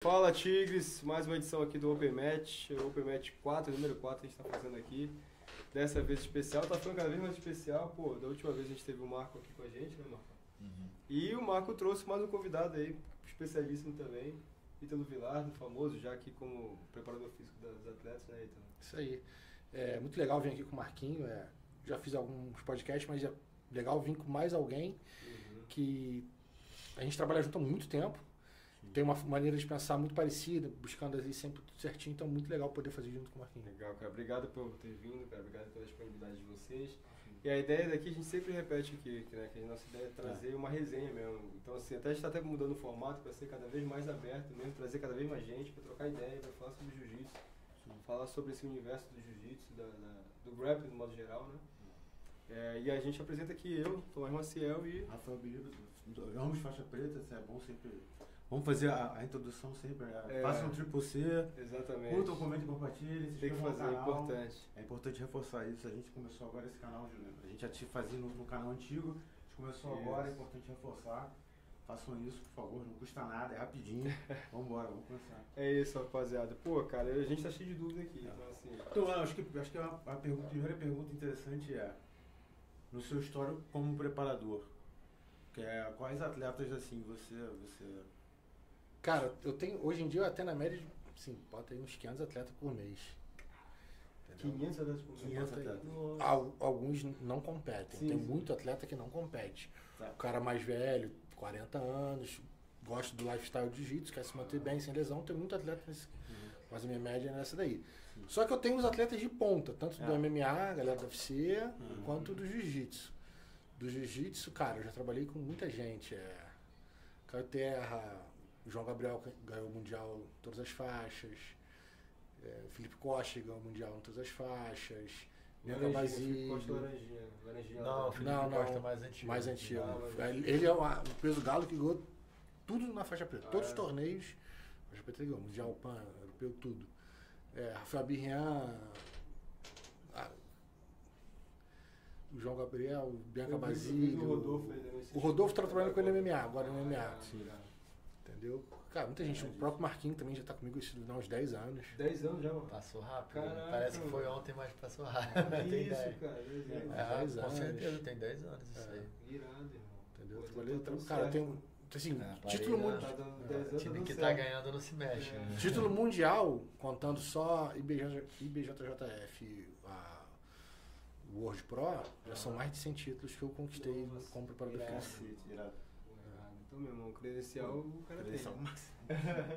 Fala Tigres, mais uma edição aqui do Open Match, o Open Match 4, número 4 a gente tá fazendo aqui, dessa vez especial, tá ficando cada vez mais especial, pô, da última vez a gente teve o Marco aqui com a gente, né Marco? E o Marco trouxe mais um convidado aí, especialíssimo também, Ítalo Vilardo, famoso já aqui como preparador físico dos atletas, né Ítalo? Isso aí, é muito legal vir aqui com o Marquinho, já fiz alguns podcasts, mas é legal vir com mais alguém que a gente trabalha junto há muito tempo. Tem uma maneira de pensar muito parecida, buscando ali sempre tudo certinho, então é muito legal poder fazer junto com o Marquinhos. Legal, cara. Obrigado por ter vindo, cara. Obrigado pela disponibilidade de vocês. E a ideia daqui, a gente sempre repete aqui, né, que a nossa ideia é trazer uma resenha mesmo. Então, assim, até a gente está até mudando o formato para ser cada vez mais aberto mesmo, trazer cada vez mais gente para trocar ideia, para falar sobre jiu-jitsu, falar sobre esse universo do jiu-jitsu, do grappling no modo geral, né? E a gente apresenta aqui eu, Tomás Maciel e Rafael Biruta, ambos faixa preta, é bom sempre. Vamos fazer a introdução sempre. Faça um triple C. Exatamente. Curtam, comentem, compartilhem. Tem que fazer, é importante. É importante reforçar isso. A gente começou agora esse canal, Juliano. A gente já fazia no canal antigo. A gente começou agora, é importante reforçar. Façam isso, por favor, não custa nada, é rapidinho. Vamos embora, vamos começar. É isso, rapaziada. Pô, cara, a gente tá cheio de dúvida aqui. Então, assim. Então, acho que a primeira pergunta interessante é: no seu histórico como preparador, quais atletas assim você. Cara, eu tenho, hoje em dia, até na média, sim, bota aí uns 500 atletas por mês. Entendeu? 500 atletas por mês. 500 atletas. Alguns não competem, Sim, tem sim. muito atleta que não compete. Tá. O cara mais velho, 40 anos, gosta do lifestyle de jiu-jitsu, quer se manter bem, sem lesão, tem muito atleta nesse, mas a minha média é nessa daí. Só que eu tenho os atletas de ponta, tanto do MMA, galera do UFC, quanto do jiu-jitsu. Do jiu-jitsu, cara, eu já trabalhei com muita gente. Caio Terra, João Gabriel ganhou o Mundial em todas as faixas. Felipe Costa ganhou o Mundial em todas as faixas. Bianca Basílio. Laranjinha. Não, o Felipe Costa é mais antigo. Mais antigo. Ah, Ele é o peso galo que ganhou tudo na faixa preta. Todos os torneios, faixa preta ele ganhou. Mundial, PAN, Europeu, tudo. Rafael Birrian, o João Gabriel, Bianca Basílio. O Rodolfo tá trabalhando com ele no MMA, agora no MMA. Entendeu? Cara, muita gente. O próprio Marquinhos também já tá comigo há uns 10 anos. 10 anos já, mano. Passou rápido. Caraca, Parece que foi mano. ontem, mas passou rápido. Tem Isso, 10. cara, 10 anos. 10 Com anos. certeza, tem 10 anos isso aí. Irado, irmão. Entendeu? Pô, Trabalhei, tá tudo cara, certo. tem assim, Parei título, Tá dando 10 anos, time tá que dando tá certo. ganhando não se mexe. Né? título mundial, contando só IBJJF, o World Pro, já são mais de 100 títulos que eu conquistei Nossa, como preparador irado. físico. Irado. Pô, irado. Então, meu irmão, credencial o cara tem. Credencial né? máximo.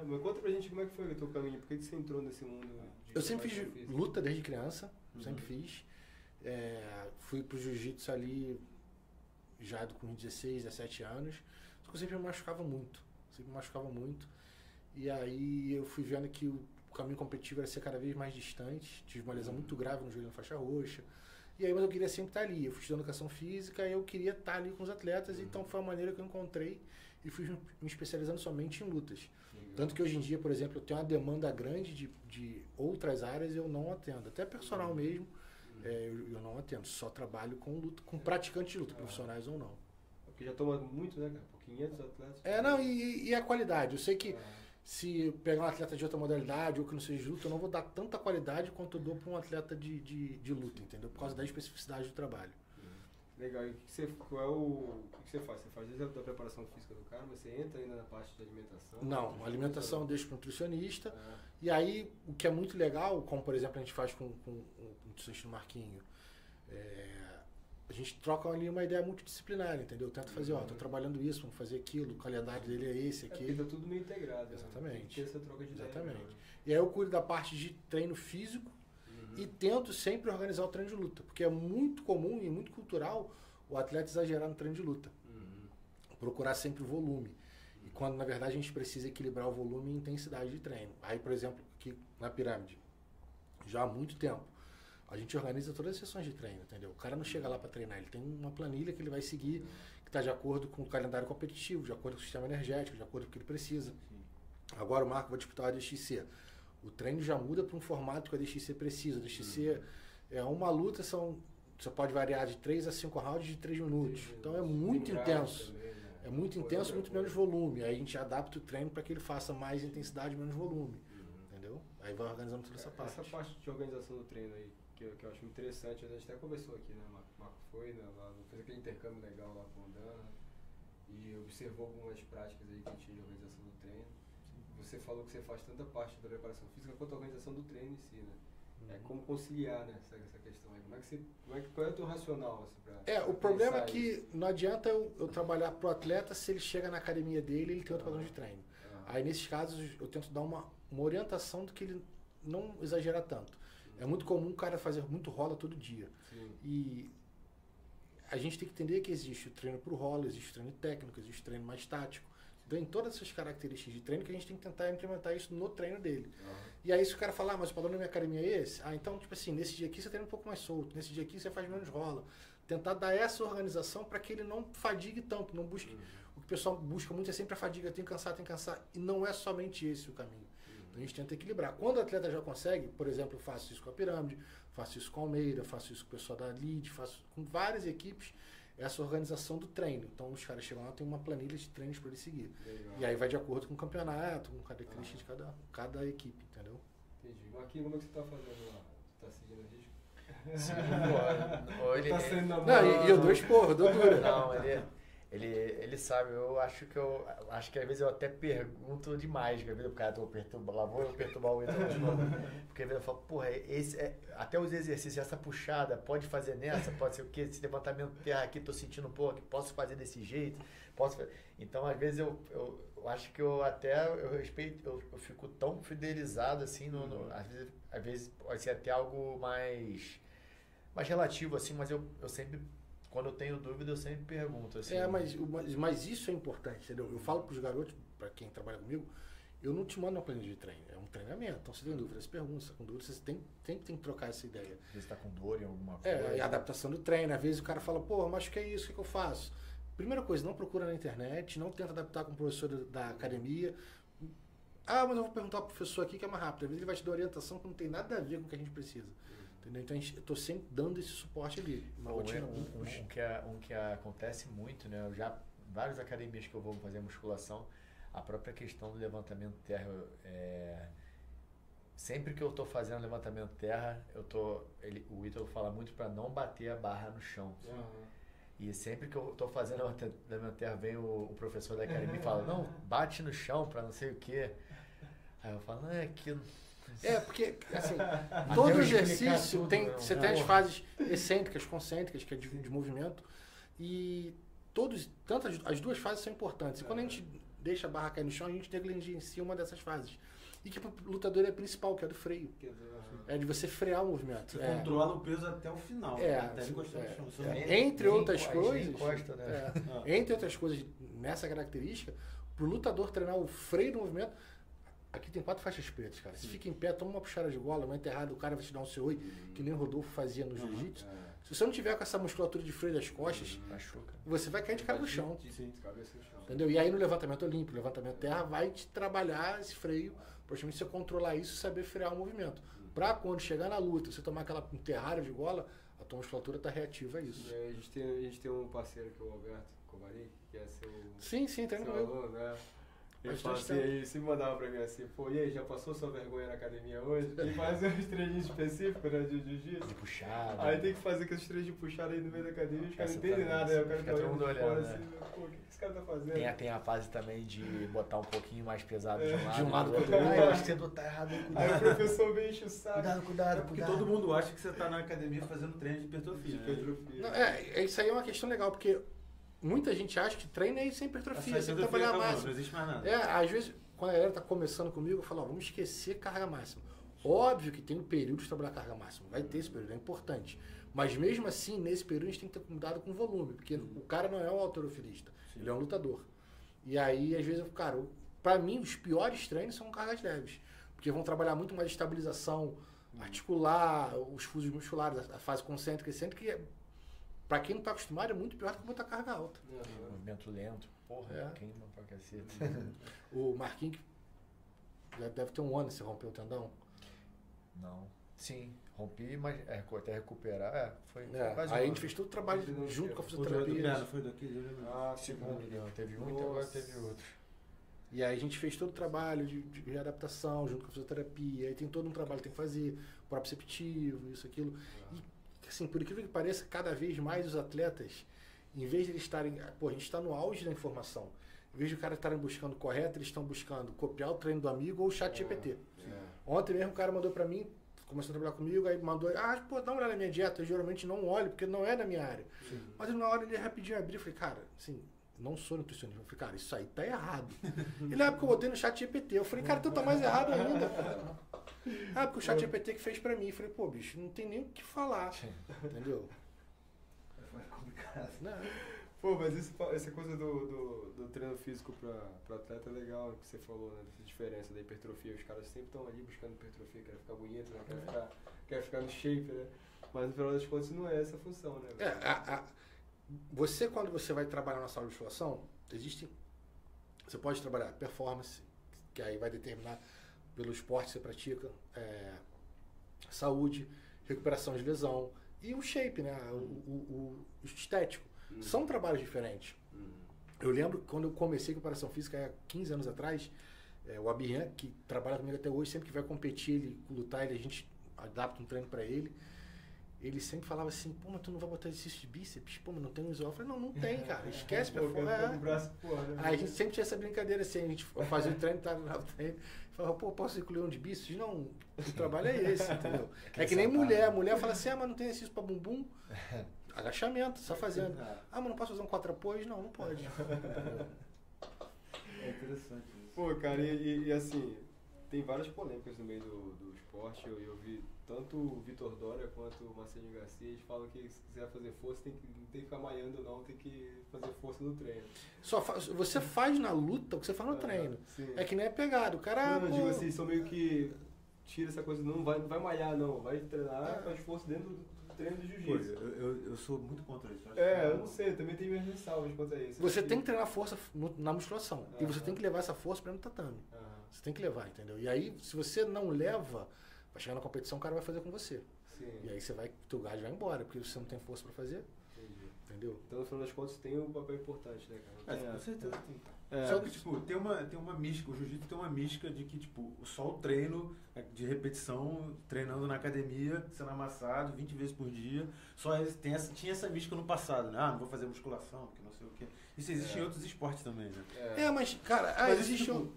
Mas conta pra gente como é que foi o teu caminho, por que você entrou nesse mundo de Eu sempre fiz preparação física? luta desde criança, sempre fiz. Fui pro jiu-jitsu ali já com 16, 17 anos, só que eu sempre me machucava muito. E aí eu fui vendo que o caminho competitivo era ser cada vez mais distante, tive uma lesão muito grave no joelho na faixa roxa. E aí, mas eu queria sempre estar ali. Eu fui estudando educação física e eu queria estar ali com os atletas, então foi a maneira que eu encontrei e fui me especializando somente em lutas. Tanto que hoje em dia, por exemplo, eu tenho uma demanda grande de outras áreas e eu não atendo. Até personal mesmo, eu não atendo. Só trabalho com luta, com praticantes de luta, profissionais ou não. Porque já toma muito, né, cara? Por 500 atletas. E a qualidade. Eu sei que se pegar um atleta de outra modalidade ou que não seja de luta, eu não vou dar tanta qualidade quanto eu dou para um atleta de luta, entendeu? Por causa da especificidade do trabalho. Legal. E o que você faz? Você faz desde a preparação física do cara, mas você entra ainda na parte de alimentação? Não, a alimentação eu deixo para o nutricionista. E aí, o que é muito legal, como por exemplo a gente faz com o nutricionista Marquinho, a gente troca ali uma ideia multidisciplinar, entendeu? Eu tento fazer, tô trabalhando isso, vamos fazer aquilo, o calendário dele é esse, Porque aquele. tá tudo meio integrado. Exatamente. Né? Tem que ter essa troca de ideia. Exatamente. E aí eu cuido da parte de treino físico e tento sempre organizar o treino de luta, porque é muito comum e muito cultural o atleta exagerar no treino de luta. Procurar sempre o volume. E quando na verdade a gente precisa equilibrar o volume e intensidade de treino. Aí, por exemplo, aqui na pirâmide, já há muito tempo, a gente organiza todas as sessões de treino, entendeu? O cara não chega lá para treinar, ele tem uma planilha que ele vai seguir, que está de acordo com o calendário competitivo, de acordo com o sistema energético, de acordo com o que ele precisa. Agora o Marco vai disputar o ADXC. O treino já muda para um formato que o ADXC precisa. O ADXC é uma luta, você pode variar de 3 a 5 rounds de 3 minutos. Então é muito intenso. é muito intenso, muito menos volume. Aí a gente adapta o treino para que ele faça mais intensidade, menos volume. Entendeu? Aí vai organizando toda essa parte. Essa parte de organização do treino aí, que eu acho muito interessante, a gente até conversou aqui, né? O Marco foi, né? Lá, fez aquele intercâmbio legal lá com o Dana e observou algumas práticas aí que tinha de organização do treino. Você falou que você faz tanta parte da preparação física quanto a organização do treino em si, né? É como conciliar, né, essa questão aí. Qual é o teu racional, assim, o problema é que não adianta eu trabalhar pro atleta se ele chega na academia dele e ele tem outro padrão de treino. Aí, nesses casos, eu tento dar uma orientação do que ele não exagerar tanto. É muito comum o cara fazer muito rola todo dia. Sim. E a gente tem que entender que existe o treino pro rola, existe o treino técnico, existe o treino mais tático. Então, em todas essas características de treino, que a gente tem que tentar implementar isso no treino dele. E aí, se o cara falar, mas o padrão da minha academia é esse? Então, tipo assim, nesse dia aqui você treina um pouco mais solto, nesse dia aqui você faz menos rola. Tentar dar essa organização para que ele não fadigue tanto, não busque. O que o pessoal busca muito é sempre a fadiga, tem que cansar. E não é somente esse o caminho. Então, a gente tenta equilibrar. Quando o atleta já consegue, por exemplo, eu faço isso com a Pirâmide, faço isso com a Almeida, faço isso com o pessoal da Lead, faço com várias equipes, essa organização do treino. Então, os caras chegam lá, tem uma planilha de treinos para ele seguir. Legal. E aí vai de acordo com o campeonato, com características de cada equipe, entendeu? Entendi. Marquinhos, como é que você tá fazendo lá? Você tá seguindo o risco? Sim, pô, ele... Tá saindo na Não, e eu dou esporro, dou dura. Não, ele sabe, eu acho que às vezes eu até pergunto demais, que às vezes o cara, lá vou eu perturbar o Ítalo de novo. Porque às vezes eu falo, porra, até os exercícios, essa puxada, pode fazer nessa, pode ser o quê? Esse levantamento de terra aqui, tô sentindo um pouco, posso fazer desse jeito, posso fazer. Então, às vezes eu acho que eu respeito, eu fico tão fidelizado assim, às vezes pode ser até algo mais relativo assim, mas eu sempre, quando eu tenho dúvida, eu sempre pergunto. Assim. Mas isso é importante, entendeu? Eu falo para os garotos, para quem trabalha comigo, eu não te mando uma planilha de treino, é um treinamento. Então, se tem dúvida, você pergunta, se tá com dúvida, você tem que trocar essa ideia. Às vezes está com dor em alguma coisa. É a adaptação do treino. Às vezes o cara fala, pô, mas o que é isso? O que eu faço? Primeira coisa, não procura na internet, não tenta adaptar com o professor da academia. Ah, mas eu vou perguntar ao professor aqui que é mais rápido. Às vezes ele vai te dar orientação que não tem nada a ver com o que a gente precisa. Entendeu? Então eu estou sempre dando esse suporte ali. Um que acontece muito, né? Várias academias que eu vou fazer musculação, a própria questão do levantamento terra. Sempre que eu estou fazendo levantamento terra, o Ítalo fala muito para não bater a barra no chão. E sempre que eu estou fazendo levantamento terra, vem o professor da academia e fala, não, bate no chão para não sei o quê. Aí eu falo, não, é aquilo. Porque, assim, todo exercício você tem as fases excêntricas, concêntricas, que é de movimento, e tanto as duas fases são importantes. E quando a gente deixa a barra cair no chão, a gente negligencia uma dessas fases. E que o lutador é a principal, que é do freio. É de você frear o movimento. Você controla o peso até o final. Até encostar no chão. Entre outras coisas, encosta, né? entre outras coisas, nessa característica, pro lutador treinar o freio do movimento, aqui tem 4 faixas pretas, cara. Se fica em pé, toma uma puxada de gola, uma enterrada, o cara vai te dar um CO, que nem o Rodolfo fazia no jiu-jitsu. Se você não tiver com essa musculatura de freio das costas, você vai cair de cara no chão. Entendeu? E aí no levantamento olímpico, levantamento terra, vai te trabalhar esse freio, praticamente você controlar isso e saber frear o movimento. Pra quando chegar na luta, você tomar aquela enterrada de gola, a tua musculatura tá reativa a isso. E aí a gente tem um parceiro que é o Alberto Covari, que é seu... Sim, treino comigo. Aluno, né? Ele fala assim, ele se mandava pra mim assim, pô, e aí, já passou sua vergonha na academia hoje? E faz uns treininhos específicos, né, de jiu-jitsu. De puxada. Aí tem que fazer aqueles treinos de puxada aí no meio da academia, os caras não entendem nada, aí o cara tá olhando de fora assim, pô, o que esse cara tá fazendo? Tem a fase também de botar um pouquinho mais pesado de um lado. De um lado pro outro. Eu acho que você tá errado. Aí o professor vem enche o saco. Cuidado. Porque todo mundo acha que você tá na academia fazendo treino de hipertrofia. Não, isso aí é uma questão legal, porque muita gente acha que treino é sem hipertrofia, você tem que trabalhar máximo. Não existe mais nada. Às vezes, quando a galera tá começando comigo, eu falo, vamos esquecer carga máxima. Óbvio que tem um período de trabalhar carga máxima, vai ter esse período, é importante. Mas mesmo assim, nesse período, a gente tem que ter cuidado com o volume, porque o cara não é um halterofilista, ele é um lutador. E aí, às vezes, cara, pra mim, os piores treinos são cargas leves, porque vão trabalhar muito mais estabilização articular, os fusos musculares, a fase concêntrica e excêntrica, que pra quem não tá acostumado, é muito pior do que botar carga alta. Movimento lento, porra, queima pra caceta. O Marquinhos, já deve ter um ano que você rompeu o tendão. Não. Sim, rompi, mas até recuperar, foi quase aí a um gente fez todo o trabalho junto com a O fisioterapia. não foi daqui, eu lembro. Ah, segundo, né? Teve um e agora teve outro. E aí a gente fez todo o trabalho de readaptação junto com a fisioterapia. Aí tem todo um trabalho que tem que fazer, proprioceptivo, isso, aquilo. E, assim, por incrível que pareça, cada vez mais os atletas, em vez de eles estarem... Pô, a gente está no auge da informação. Em vez de o cara estarem buscando correto, eles estão buscando copiar o treino do amigo ou o chat GPT. Ontem mesmo o cara mandou pra mim, começou a trabalhar comigo, aí mandou, pô, dá uma olhada na minha dieta. Eu geralmente não olho, porque não é da minha área. Mas na hora ele rapidinho abriu, eu falei, cara, assim... Não sou nutricionista. Eu falei, cara, isso aí tá errado. Ele, porque eu botei no chat GPT. Eu falei, cara, então tá mais errado ainda. Porque o chat GPT que fez pra mim. Eu falei, pô, bicho, não tem nem o que falar. Entendeu? Foi complicado. Não. Pô, mas essa coisa do treino físico pra atleta é legal, que você falou, né? Dessa diferença da hipertrofia. Os caras sempre estão ali buscando hipertrofia, querem ficar bonito, né? Querem ficar no shape, né? Mas no final das contas não é essa a função, né? Você, quando você vai trabalhar na sala de musculação, você pode trabalhar performance, que aí vai determinar pelo esporte que você pratica, saúde, recuperação de lesão e o shape, né? O estético. São trabalhos diferentes. Eu lembro que quando eu comecei com preparação física, há 15 anos atrás, o Abirran, que trabalha comigo até hoje, sempre que vai competir, ele lutar, a gente adapta um treino para ele. Ele sempre falava assim, pô, mas tu não vai botar exercício de bíceps? Pô, mas não tem isolar. Eu falei, não tem, cara. Esquece, performance. Aí a gente sempre tinha essa brincadeira assim, a gente fazia o treino, tava no treino, falava, pô, posso incluir um de bíceps? Não, o trabalho é esse, entendeu? É que nem mulher. A mulher fala assim, mas não tem exercício pra bumbum? Agachamento, só fazendo. Mas não posso fazer um 4 apoios? Não pode. É interessante isso. Pô, cara, e assim, tem várias polêmicas no meio do esporte. Eu vi tanto o Vitor Dória quanto o Marcelinho Garcia, eles falam que se quiser fazer força, não tem que ficar malhando não, tem que fazer força no treino. Você faz na luta o que você faz no treino. Sim. É que nem é pegado. O cara... Não, digo assim, são meio que... Tira essa coisa, não vai malhar não, vai treinar, faz força dentro do treino do jiu-jitsu. Eu sou muito contra isso. Eu não sei, também tenho minhas ressalvas quanto a isso. Você tem que treinar força na musculação. E você tem que levar essa força para no tatame. Você tem que levar, entendeu? E aí, se você não leva, vai chegar na competição, o cara vai fazer com você. Sim. E aí teu gás vai embora, porque você não tem força para fazer. Entendi. Entendeu? Então, no final das contas, tem um papel importante, né, cara? Com certeza tem. É. Só que, tipo, tem uma mística, o jiu-jitsu tem uma mística de que, tipo, só o treino de repetição, treinando na academia, sendo amassado 20 vezes por dia, só tinha essa mística no passado, né? Não vou fazer musculação, porque não sei o quê. Isso existe em outros esportes também, né? Mas, cara, Mas existe tipo,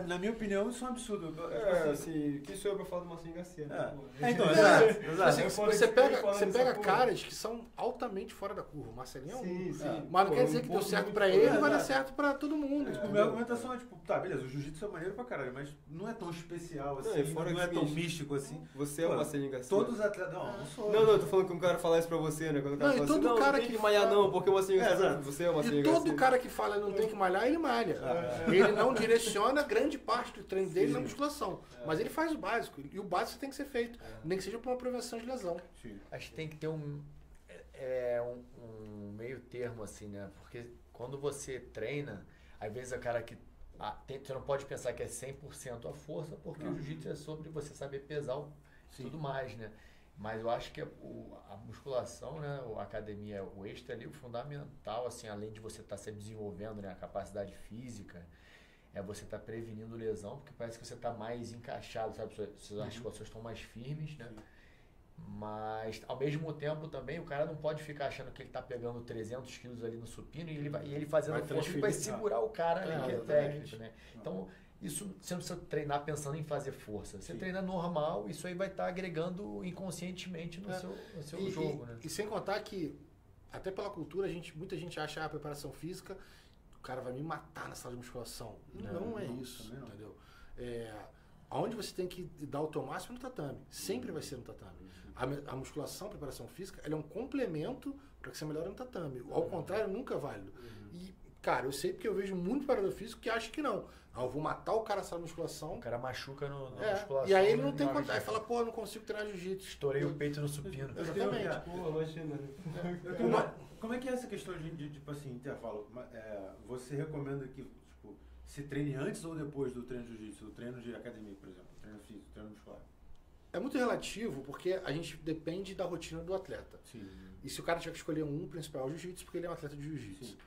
na minha opinião, isso é um absurdo. Assim, quem sou eu pra falar do Marcelinho Garcia? Né? Então, Assim, você pega porra. caras que são altamente fora da curva. O Marcelinho é um. Sim. Mas não quer dizer que deu certo pra ele, vai dar certo pra todo mundo. A minha argumentação é tipo, tá, beleza, o jiu-jitsu é maneiro pra caralho, mas não é tão especial assim, não é tão místico assim. Você é o Marcelinho Garcia? Todos os atletas. Não sou. Não, tô falando que um cara falar isso pra você, né? Quando o cara fala assim, não tem que malhar não, porque o Marcelinho Garcia, você é o Marcelinho Garcia. E todo cara que fala não tem que malhar, ele malha. Ele não direciona grande parte do treino dele na musculação. Mas ele faz o básico. E o básico tem que ser feito. Nem que seja pra uma prevenção de lesão. Acho que tem que ter um meio termo, assim, né? Porque quando você treina, às vezes o cara que... você não pode pensar que é 100% a força, porque o jiu-jitsu é sobre você saber pesar tudo mais, né? Mas eu acho que a musculação, né? A academia, o extra ali, o fundamental, assim, além de você estar se desenvolvendo, né? A capacidade física, você estar prevenindo lesão, porque parece que você está mais encaixado, sabe? Suas articulações estão mais firmes, né? Mas, ao mesmo tempo, também, o cara não pode ficar achando que ele está pegando 300 quilos ali no supino e ele fazendo força, ele vai segurar o cara ali, que é técnico, né? Então, isso você não precisa treinar pensando em fazer força. Você treina normal, isso aí vai estar agregando inconscientemente no seu jogo, né? E sem contar que, até pela cultura, muita gente acha a preparação física, o cara vai me matar na sala de musculação. Não é isso, entendeu? Aonde você tem que dar o teu máximo no tatame. Sempre vai ser no tatame. A musculação, a preparação física, ela é um complemento para que você melhore no tatame. Ao contrário, nunca é válido. E, cara, eu sei porque eu vejo muito preparador físico que acha que não. Eu vou matar o cara na sala de musculação. O cara machuca na musculação. E aí ele não tem contato. Aí fala, pô, eu não consigo treinar jiu-jitsu. Estourei o peito no supino. Exatamente. Pô, imagina. Como é que é essa questão de tipo assim, intervalo? Você recomenda que tipo, se treine antes ou depois do treino de jiu-jitsu, do treino de academia, por exemplo, treino físico, treino muscular? É muito relativo, porque a gente depende da rotina do atleta. Sim. E se o cara tiver que escolher um principal, é o jiu-jitsu, porque ele é um atleta de jiu-jitsu. Sim.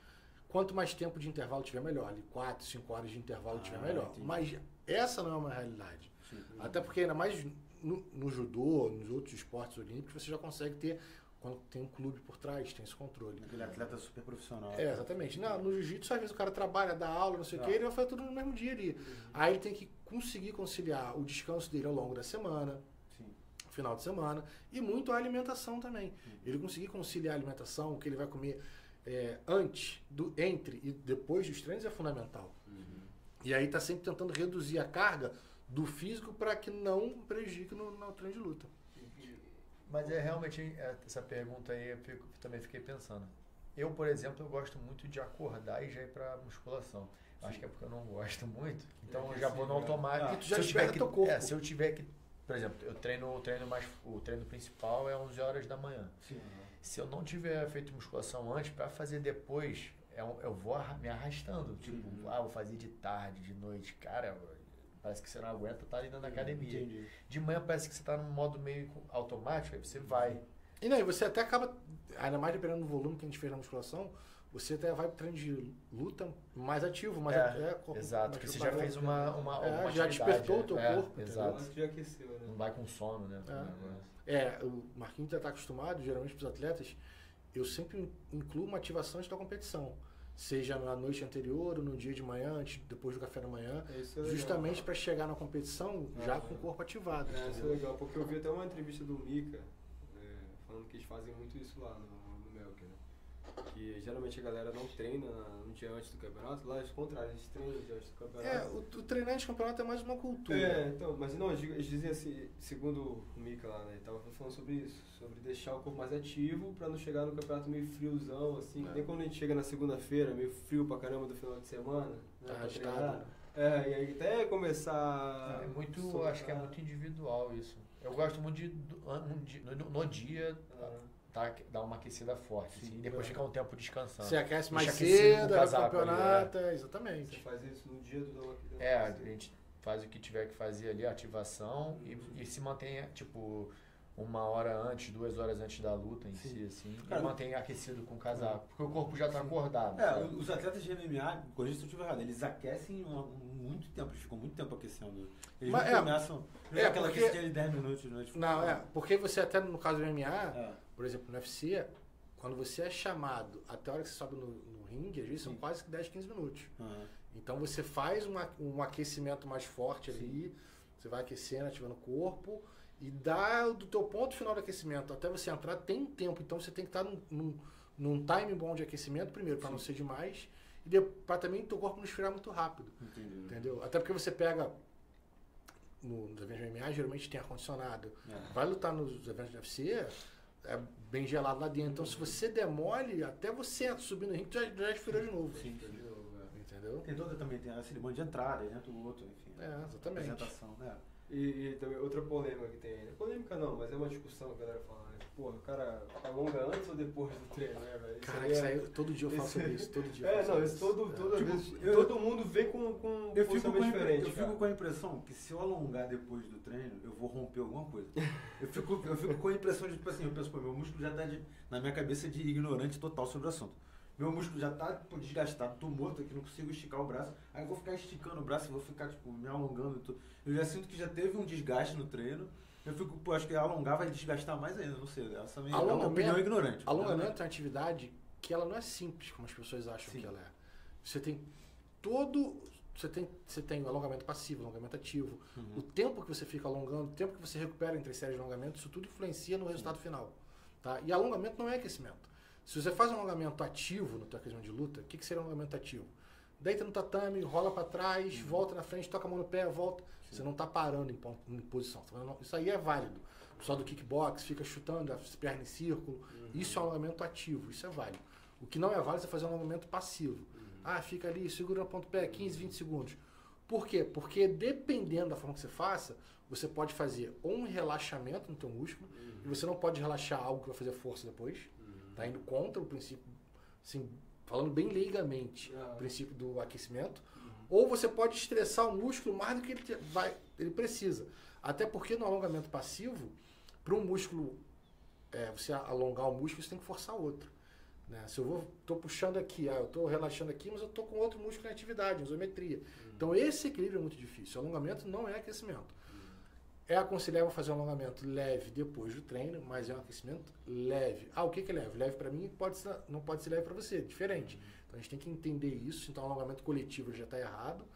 Quanto mais tempo de intervalo tiver, melhor. Ali 4, 5 horas de intervalo tiver, melhor. Entendi. Mas essa não é uma realidade. Sim. Até porque, ainda mais no judô, nos outros esportes olímpicos, você já consegue ter, quando tem um clube por trás, tem esse controle. Aquele atleta super profissional. Exatamente. No jiu-jitsu, às vezes o cara trabalha, dá aula, não sei o que, ele vai fazer tudo no mesmo dia ali. Aí ele tem que conseguir conciliar o descanso dele ao longo da semana, Sim. final de semana, e muito a alimentação também. Ele conseguir conciliar a alimentação, o que ele vai comer antes, entre e depois dos treinos é fundamental. E aí tá sempre tentando reduzir a carga do físico para que não prejudique no treino de luta. Mas realmente essa pergunta aí também fiquei pensando. Eu, por exemplo, eu gosto muito de acordar e já ir pra musculação. Acho que é porque eu não gosto muito, então eu já vou no automático. E tu já espera teu corpo. Se eu tiver que, por exemplo, eu treino o treino principal é 11 horas da manhã. Sim. Se eu não tiver feito musculação antes, para fazer depois, eu vou me arrastando. Tipo, vou fazer de tarde, de noite. Cara, parece que você não aguenta estar ali na academia. Entendi. De manhã parece que você está num modo meio automático, aí você vai. E não, e você até acaba, ainda mais dependendo do volume que a gente fez na musculação, você até vai pro treino de luta mais ativo, mais exato, porque você já fez uma já despertou o teu corpo. Exato. Mas que já aqueceu, né? Não vai com sono, né? O Marquinhos já está acostumado, geralmente para os atletas, eu sempre incluo uma ativação antes da competição. Seja na noite anterior ou no dia de manhã, depois do café da manhã, justamente para chegar na competição já com o corpo ativado. Isso é legal, porque eu vi até uma entrevista do Mika, falando que eles fazem muito isso lá no Melker, né? Que geralmente a galera não treina no dia antes do campeonato, lá é o contrário, eles treinam no dia antes do campeonato. O treinar de campeonato é mais uma cultura. Então, mas não, eles dizem assim, segundo o Mika lá, né, ele tava falando sobre isso, sobre deixar o corpo mais ativo pra não chegar no campeonato meio friozão, assim, nem quando a gente chega na segunda-feira, meio frio pra caramba do final de semana, né, arrastado. e aí até começar... Acho que é muito individual isso. Eu gosto muito no dia... dar uma aquecida forte, assim, e depois ficar um tempo descansando. Você aquece mais cedo, no campeonato, exatamente. Você faz isso no dia do... a gente faz o que tiver que fazer ali, a ativação, e se mantenha, tipo, 1 hora antes, 2 horas antes da luta em si, assim, e mantém aquecido com o casaco, porque o corpo já está acordado. Os atletas de MMA, corrija se eu estiver errado, eles aquecem muito tempo, eles ficam muito tempo aquecendo. Eles não começam aquela aquecida de 10 minutos. Porque você até no caso do MMA, por exemplo, no UFC, quando você é chamado até a hora que você sobe no ringue, às vezes são quase 10, 15 minutos. Então você faz um aquecimento mais forte ali, você vai aquecendo, ativando o corpo, e dá do teu ponto final do aquecimento até você entrar, tem tempo. Então você tem que estar num time bom de aquecimento, primeiro, para não ser demais, e para também o teu corpo não esfriar muito rápido. Entendeu? Até porque você pega nos eventos de MMA, geralmente tem ar-condicionado. Vai lutar nos eventos de UFC, é bem gelado lá dentro. Então, se você demole, até você subir no ringue, já esfriou de novo. Sim, entendeu? Também tem a cerimônia de entrada, dentro do outro, enfim. Exatamente. Apresentação, E também outra polêmica que tem ainda. Polêmica não, mas é uma discussão que a galera fala, né? Porra, o cara alonga antes ou depois do treino, né, velho? Cara, isso aí, todo dia eu falo sobre isso, todo dia. Todo mundo vem com eu fico diferente. Eu fico com a impressão que se eu alongar depois do treino, eu vou romper alguma coisa. Eu fico com a impressão de, tipo assim, eu penso, pô, meu músculo já tá na minha cabeça de ignorante total sobre o assunto. Meu músculo já tá desgastado, tô morto aqui, não consigo esticar o braço. Aí eu vou ficar esticando o braço e vou ficar, tipo, me alongando e tudo. Eu já sinto que já teve um desgaste no treino. Eu fico, acho que alongar vai desgastar mais ainda, não sei. Essa é uma opinião ignorante. Alongamento é uma atividade que ela não é simples, como as pessoas acham que ela é. Você tem Você tem o alongamento passivo, o alongamento ativo. O tempo que você fica alongando, o tempo que você recupera entre as séries de alongamento, isso tudo influencia no resultado final. Tá? E alongamento não é aquecimento. Se você faz um alongamento ativo no teu aquecimento de luta, o que seria um alongamento ativo? Deita no tatame, rola para trás, volta na frente, toca a mão no pé, volta. Você não está parando em posição. Isso aí é válido. O pessoal do kickbox fica chutando as pernas em círculo. Isso é um alongamento ativo, isso é válido. O que não é válido é fazer um alongamento passivo. Fica ali, segura no ponto pé, 15, 20 segundos. Por quê? Porque dependendo da forma que você faça, você pode fazer ou um relaxamento no teu músculo, e você não pode relaxar algo que vai fazer força depois. Tá indo contra o princípio, assim, falando bem leigamente, o princípio do aquecimento. Ou você pode estressar o músculo mais do que ele vai ele precisa. Até porque no alongamento passivo, para um músculo, você alongar o músculo, você tem que forçar outro. Né? Se eu tô puxando aqui, eu tô relaxando aqui, mas eu tô com outro músculo em atividade, em isometria. Então esse equilíbrio é muito difícil. O alongamento não é aquecimento. É aconselhável fazer um alongamento leve depois do treino, mas é um aquecimento leve. O que é leve? Leve para mim não pode ser leve para você, diferente. Então a gente tem que entender isso. Então o alongamento coletivo já está errado.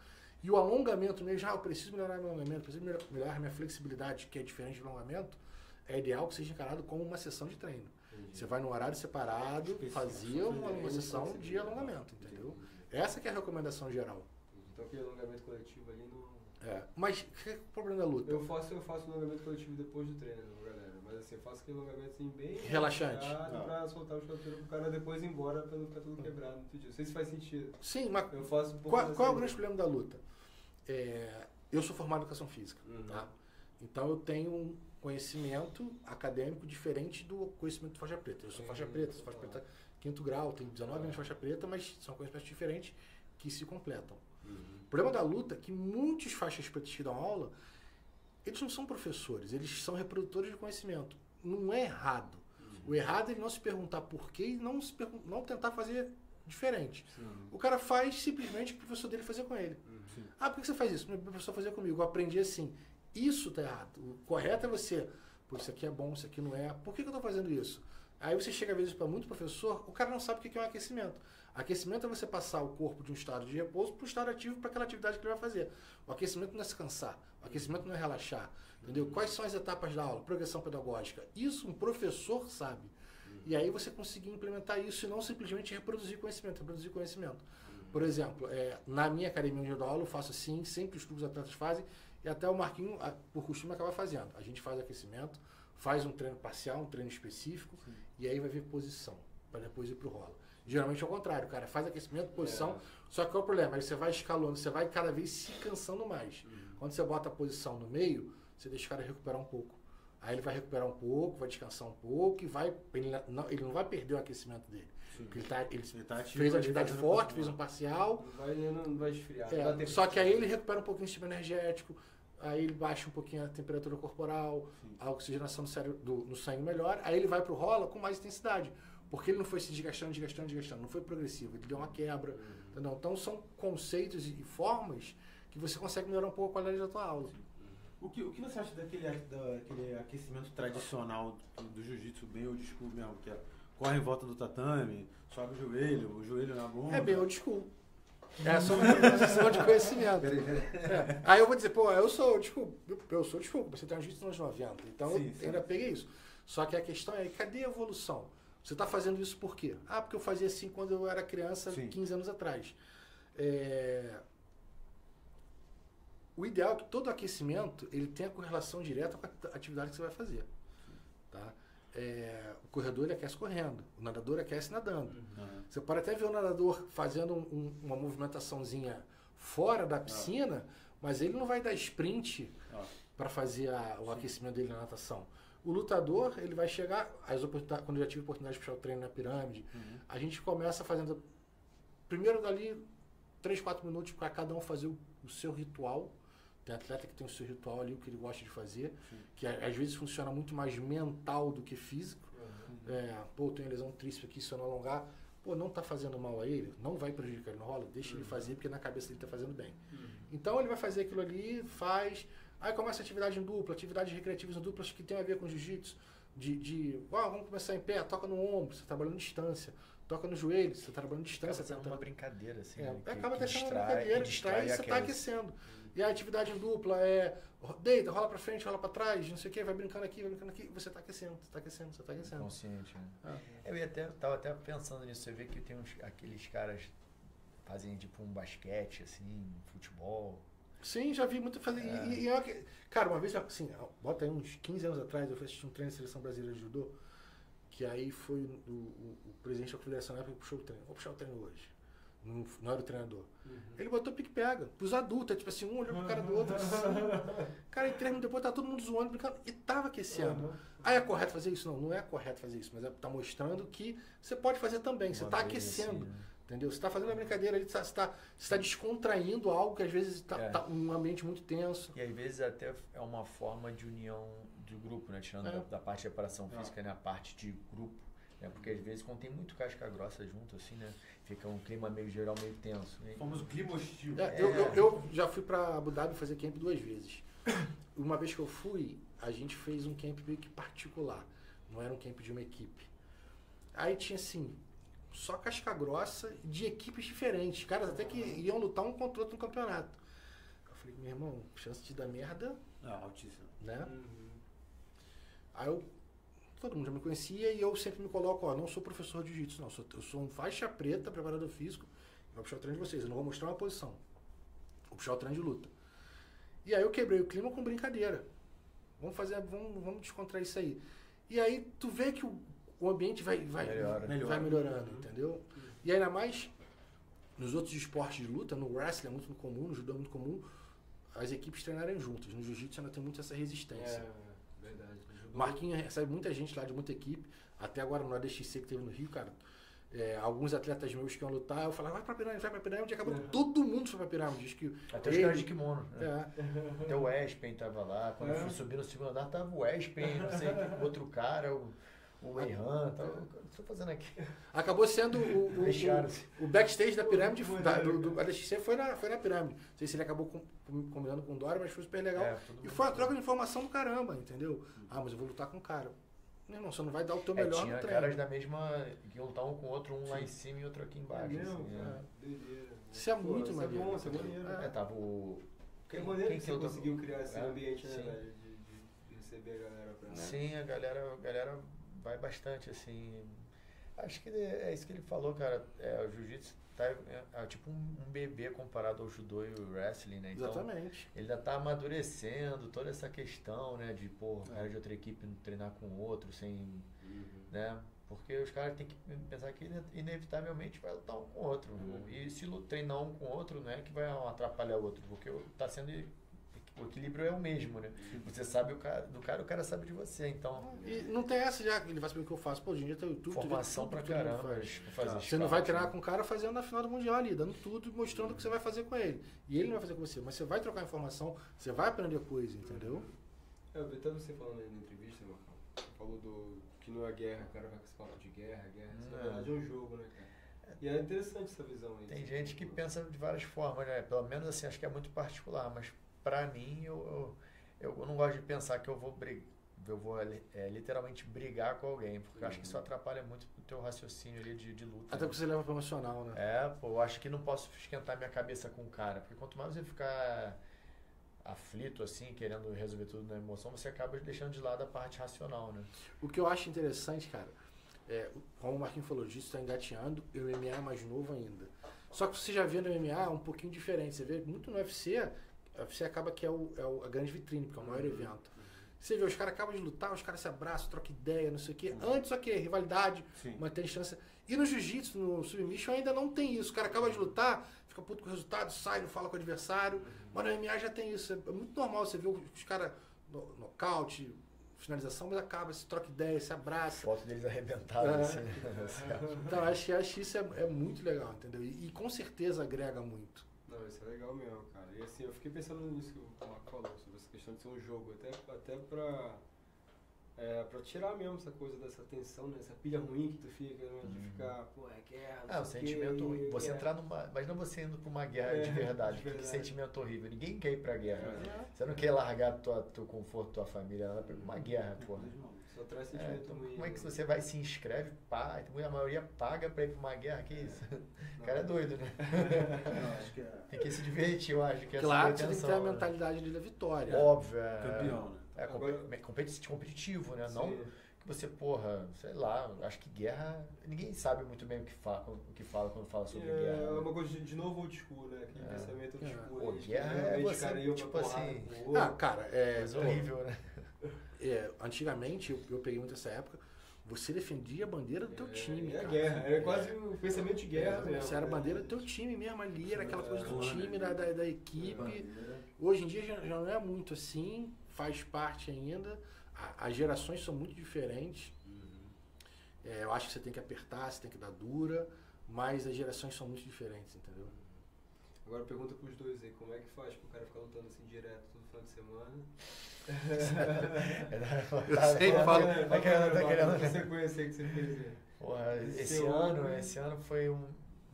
E o alongamento mesmo, eu preciso melhorar meu alongamento, preciso melhorar minha flexibilidade, que é diferente do alongamento, é ideal que seja encarado como uma sessão de treino. Você vai no horário separado, fazia uma sessão de alongamento, entendeu? Essa que é a recomendação geral. Então aquele alongamento coletivo ali não... Mas que é o problema da luta? Eu faço alongamento coletivo depois do treino, galera. Mas assim, eu faço aquele alongamento assim, bem relaxante. Pra soltar o musculatura pro cara depois ir embora pra não ficar tudo quebrado no outro dia. Não sei se faz sentido. Sim, mas eu faço um qual é o grande problema da luta? Eu sou formado em educação física, tá? Então eu tenho um conhecimento acadêmico diferente do conhecimento de faixa preta. Eu sou faixa preta, quinto grau, tenho 19 anos de faixa preta, mas são conhecimentos diferentes que se completam. O problema da luta é que muitos faixas pretas que dão aula, eles não são professores, eles são reprodutores de conhecimento. Não é errado. O errado é ele não se perguntar por quê e não tentar fazer diferente. O cara faz simplesmente o que o professor dele fazia com ele. Por que você faz isso? Meu professor fazia comigo, eu aprendi assim. Isso tá errado. O correto é você, isso aqui é bom, isso aqui não é. Por que eu estou fazendo isso? Aí você chega às vezes para muito professor, o cara não sabe o que é um aquecimento. Aquecimento é você passar o corpo de um estado de repouso para um estado ativo para aquela atividade que ele vai fazer. O aquecimento não é se cansar, o aquecimento não é relaxar. Entendeu? Quais são as etapas da aula? Progressão pedagógica. Isso um professor sabe. E aí você conseguir implementar isso e não simplesmente reproduzir conhecimento. Por exemplo, na minha academia onde eu dou aula, eu faço assim, sempre os clubes atletas fazem, e até o Marquinho, por costume, acaba fazendo. A gente faz aquecimento, faz um treino parcial, um treino específico, e aí vai ver posição, para depois ir pro rola. Geralmente é o contrário, cara, faz aquecimento, posição, só que qual é o problema? Aí você vai escalando, você vai cada vez se cansando mais. Quando você bota a posição no meio, você deixa o cara recuperar um pouco. Aí ele vai recuperar um pouco, vai descansar um pouco, e ele não vai perder o aquecimento dele. Porque ele fez uma atividade forte, fez um parcial. Não vai esfriar. Só que aí ele recupera um pouquinho o sistema energético, aí ele baixa um pouquinho a temperatura corporal, a oxigenação no sangue melhora, aí ele vai pro rola com mais intensidade. Porque ele não foi se desgastando, não foi progressivo, ele deu uma quebra. Entendeu? Então são conceitos e formas que você consegue melhorar um pouco a qualidade da tua aula. O que você acha daquele aquecimento tradicional do jiu-jitsu bem old school mesmo, que corre em volta do tatame, sobe o joelho na bunda? É bem old school. É só uma posição de conhecimento. Aí eu vou dizer, eu sou old school, você tem um jiu-jitsu nos 90, então eu ainda peguei isso. Só que a questão é, cadê a evolução? Você está fazendo isso por quê? Porque eu fazia assim quando eu era criança, 15 anos atrás. O ideal é que todo aquecimento ele tenha correlação direta com a atividade que você vai fazer. Tá? O corredor ele aquece correndo, o nadador aquece nadando. Você pode até ver o nadador fazendo uma movimentaçãozinha fora da piscina, mas ele não vai dar sprint para fazer o aquecimento dele na natação. O lutador, ele vai chegar, quando eu já tive a oportunidade de puxar o treino na pirâmide, a gente começa fazendo, primeiro dali, 3, 4 minutos para cada um fazer o seu ritual. Tem atleta que tem o seu ritual ali, o que ele gosta de fazer, que às vezes funciona muito mais mental do que físico. Eu tenho lesão tríceps aqui, se eu não alongar, não tá fazendo mal a ele, não vai prejudicar ele no rola, deixa ele fazer, porque na cabeça ele tá fazendo bem. Então ele vai fazer aquilo ali, faz... Aí começa a atividade em dupla, atividades recreativas em duplas que tem a ver com jiu-jitsu, vamos começar em pé, toca no ombro, você tá trabalhando distância, toca no joelho, você tá trabalhando distância. Acaba sendo uma brincadeira, assim. Acaba sendo uma brincadeira, distrai e você tá aquecendo. E a atividade em dupla deita, rola pra frente, rola pra trás, não sei o que, vai brincando aqui, você tá aquecendo, Consciente, né? Eu tava até pensando nisso, você vê que tem aqueles caras fazem tipo um basquete, assim, futebol. Sim, já vi muito fazer. Cara, uma vez, assim, bota aí uns 15 anos atrás, eu fui assistir um treino da Seleção Brasileira de Judô, que aí foi o presidente da confederação na época que puxou o treino. Vou puxar o treino hoje. Não era o treinador. Ele botou pique-pega pros adultos, tipo assim, um olhou pro cara do outro, assim. Cara, em 3 minutos depois tá todo mundo zoando, brincando, e tava aquecendo. Aí é correto fazer isso? Não é correto fazer isso, mas tá mostrando que você pode fazer também, você tá aquecendo. Entendeu? Você tá fazendo uma brincadeira ali, você tá descontraindo algo que às vezes tá um ambiente muito tenso. E às vezes até é uma forma de união do grupo, né? Tirando da parte de preparação física, né? A parte de grupo. Né? Porque às vezes quando tem muito casca grossa junto, assim, né? Fica um clima meio geral meio tenso. Né? Fomos o clima hostil. Eu já fui pra Abu Dhabi fazer camp 2 vezes. Uma vez que eu fui, a gente fez um camp meio que particular. Não era um camp de uma equipe. Aí tinha assim, só casca grossa de equipes diferentes. Caras até que iam lutar um contra o outro no campeonato. Eu falei, meu irmão, chance de dar merda, Altíssimo. né? Aí todo mundo já me conhecia e eu sempre me coloco, não sou professor de jiu-jitsu, não. Eu sou um faixa preta, preparador físico. Eu vou puxar o treino de vocês, eu não vou mostrar uma posição. Vou puxar o treino de luta. E aí eu quebrei o clima com brincadeira. Vamos descontrair isso aí. E aí tu vê que o ambiente vai melhorando, entendeu? E ainda mais nos outros esportes de luta, no wrestling é muito comum, no judô é muito comum, as equipes treinarem juntas. No jiu-jitsu ainda tem muito essa resistência. Verdade. Marquinhos recebe muita gente lá de muita equipe. Até agora no ADXC que teve no Rio, cara. Alguns atletas meus que iam lutar, eu falava, vai pra pirâmide, acabou. Todo mundo foi pra pirâmide. Diz que até os caras de kimono. Né? Até o Espen tava lá. Quando eu fui subir no segundo andar, tava o Espen, não sei, outro cara, o Weihan, tava. O que eu tô fazendo aqui? Acabou sendo o backstage da pirâmide, do ADXC foi na pirâmide. Não sei se ele acabou combinando com o Dória, mas foi super legal. E foi uma troca de informação do caramba, entendeu? Mas eu vou lutar com o cara. Meu irmão, você não vai dar o teu melhor no treino. Tinha caras da mesma, que iam lutar um com o outro, um lá em cima e outro aqui embaixo. Isso é muito maneiro. Isso é maneiro. Tava o... Que maneiro que você conseguiu criar esse ambiente, né, velho? De receber a galera pra... Sim, a galera vai bastante, assim. Acho que é isso que ele falou, cara. O jiu-jitsu é tipo um bebê comparado ao judô e o wrestling, né? Então, exatamente. Ele ainda tá amadurecendo toda essa questão, né? De, cara de outra equipe não treinar com o outro, sem... né? Porque os caras têm que pensar que inevitavelmente vai lutar um com o outro. E se treinar um com o outro, não é que vai atrapalhar o outro, porque tá sendo... O equilíbrio é o mesmo, né? Você sabe o cara sabe de você, então... E não tem essa já, ele vai saber o que eu faço. Pô, hoje em dia tem YouTube, formação pra caramba. Você não vai treinar com o cara fazendo na final do Mundial ali, dando tudo, mostrando o que você vai fazer com ele. E ele não vai fazer com você, mas você vai trocar informação, você vai aprender coisa, entendeu? Eu vi até você falando aí na entrevista, Marcão. Você falou que não é guerra, o cara vai com esse papo de guerra. Na verdade é um jogo, né, cara? E é interessante essa visão aí. Tem gente que pensa de várias formas, né? Pelo menos assim, acho que é muito particular, mas pra mim, eu não gosto de pensar que eu vou literalmente brigar com alguém, porque eu acho que isso atrapalha muito o teu raciocínio ali de luta. Até porque você leva pro emocional, né? Eu acho que não posso esquentar minha cabeça com o cara, porque quanto mais você ficar aflito, assim, querendo resolver tudo na emoção, você acaba deixando de lado a parte racional, né? O que eu acho interessante, cara, como o Marquinhos falou, disso está engateando, e o MMA é mais novo ainda. Só que você já vê no MMA um pouquinho diferente, você vê muito no UFC... Você acaba que é a grande vitrine, porque é o maior evento. Você vê, os caras acabam de lutar, os caras se abraçam, trocam ideia, não sei o quê. Antes, rivalidade, manter a distância. E no jiu-jitsu, no submission, ainda não tem isso. O cara acaba de lutar, fica puto com o resultado, sai, não fala com o adversário. Mas no MMA já tem isso. É muito normal você ver os caras nocaute, finalização, mas acaba, se troca ideia, se abraça. Foto deles arrebentados, assim. Então, acho que isso é muito legal, entendeu? E com certeza agrega muito. Não, isso é legal mesmo, cara. E assim, eu fiquei pensando nisso que o Marco falou, sobre essa questão de ser um jogo, até pra tirar mesmo essa coisa dessa tensão, né? Essa pilha ruim que tu fica, né? De ficar, guerra, o sentimento ruim. Você entrar imagina você indo pra uma guerra de verdade. Que sentimento horrível. Ninguém quer ir pra guerra. Você não quer largar teu conforto, tua família, lá pra uma guerra, porra. Só traz sentimento ruim. Como é que você vai se inscreve, a maioria paga pra ir pra uma guerra? Que isso? O cara é doido, né? Não, acho que tem que se divertir, eu acho. Que claro que você tem que ter a mentalidade da vitória. Óbvio, campeão, né? Competitivo, né? Sim. Não que você, sei lá, acho que guerra, ninguém sabe muito bem o que fala quando fala sobre guerra. É uma coisa de novo old school, né? Aquele pensamento old school. Guerra é você, tipo assim... cara, coisa horrível, né? Antigamente, eu peguei muito essa época, você defendia a bandeira do teu time, cara. Guerra, era quase um pensamento de guerra mesmo. Você era a bandeira do teu time mesmo ali, era aquela coisa do time, da equipe. Hoje em dia já não é muito assim, faz parte ainda. As gerações são muito diferentes. Eu acho que você tem que apertar, você tem que dar dura, mas as gerações são muito diferentes, entendeu? Agora pergunta pros dois aí, como é que faz pro cara ficar lutando assim direto todo final de semana? Eu sempre falo. Tá querendo. Essa sequência aí que você fez aí. Porra, esse ano foi um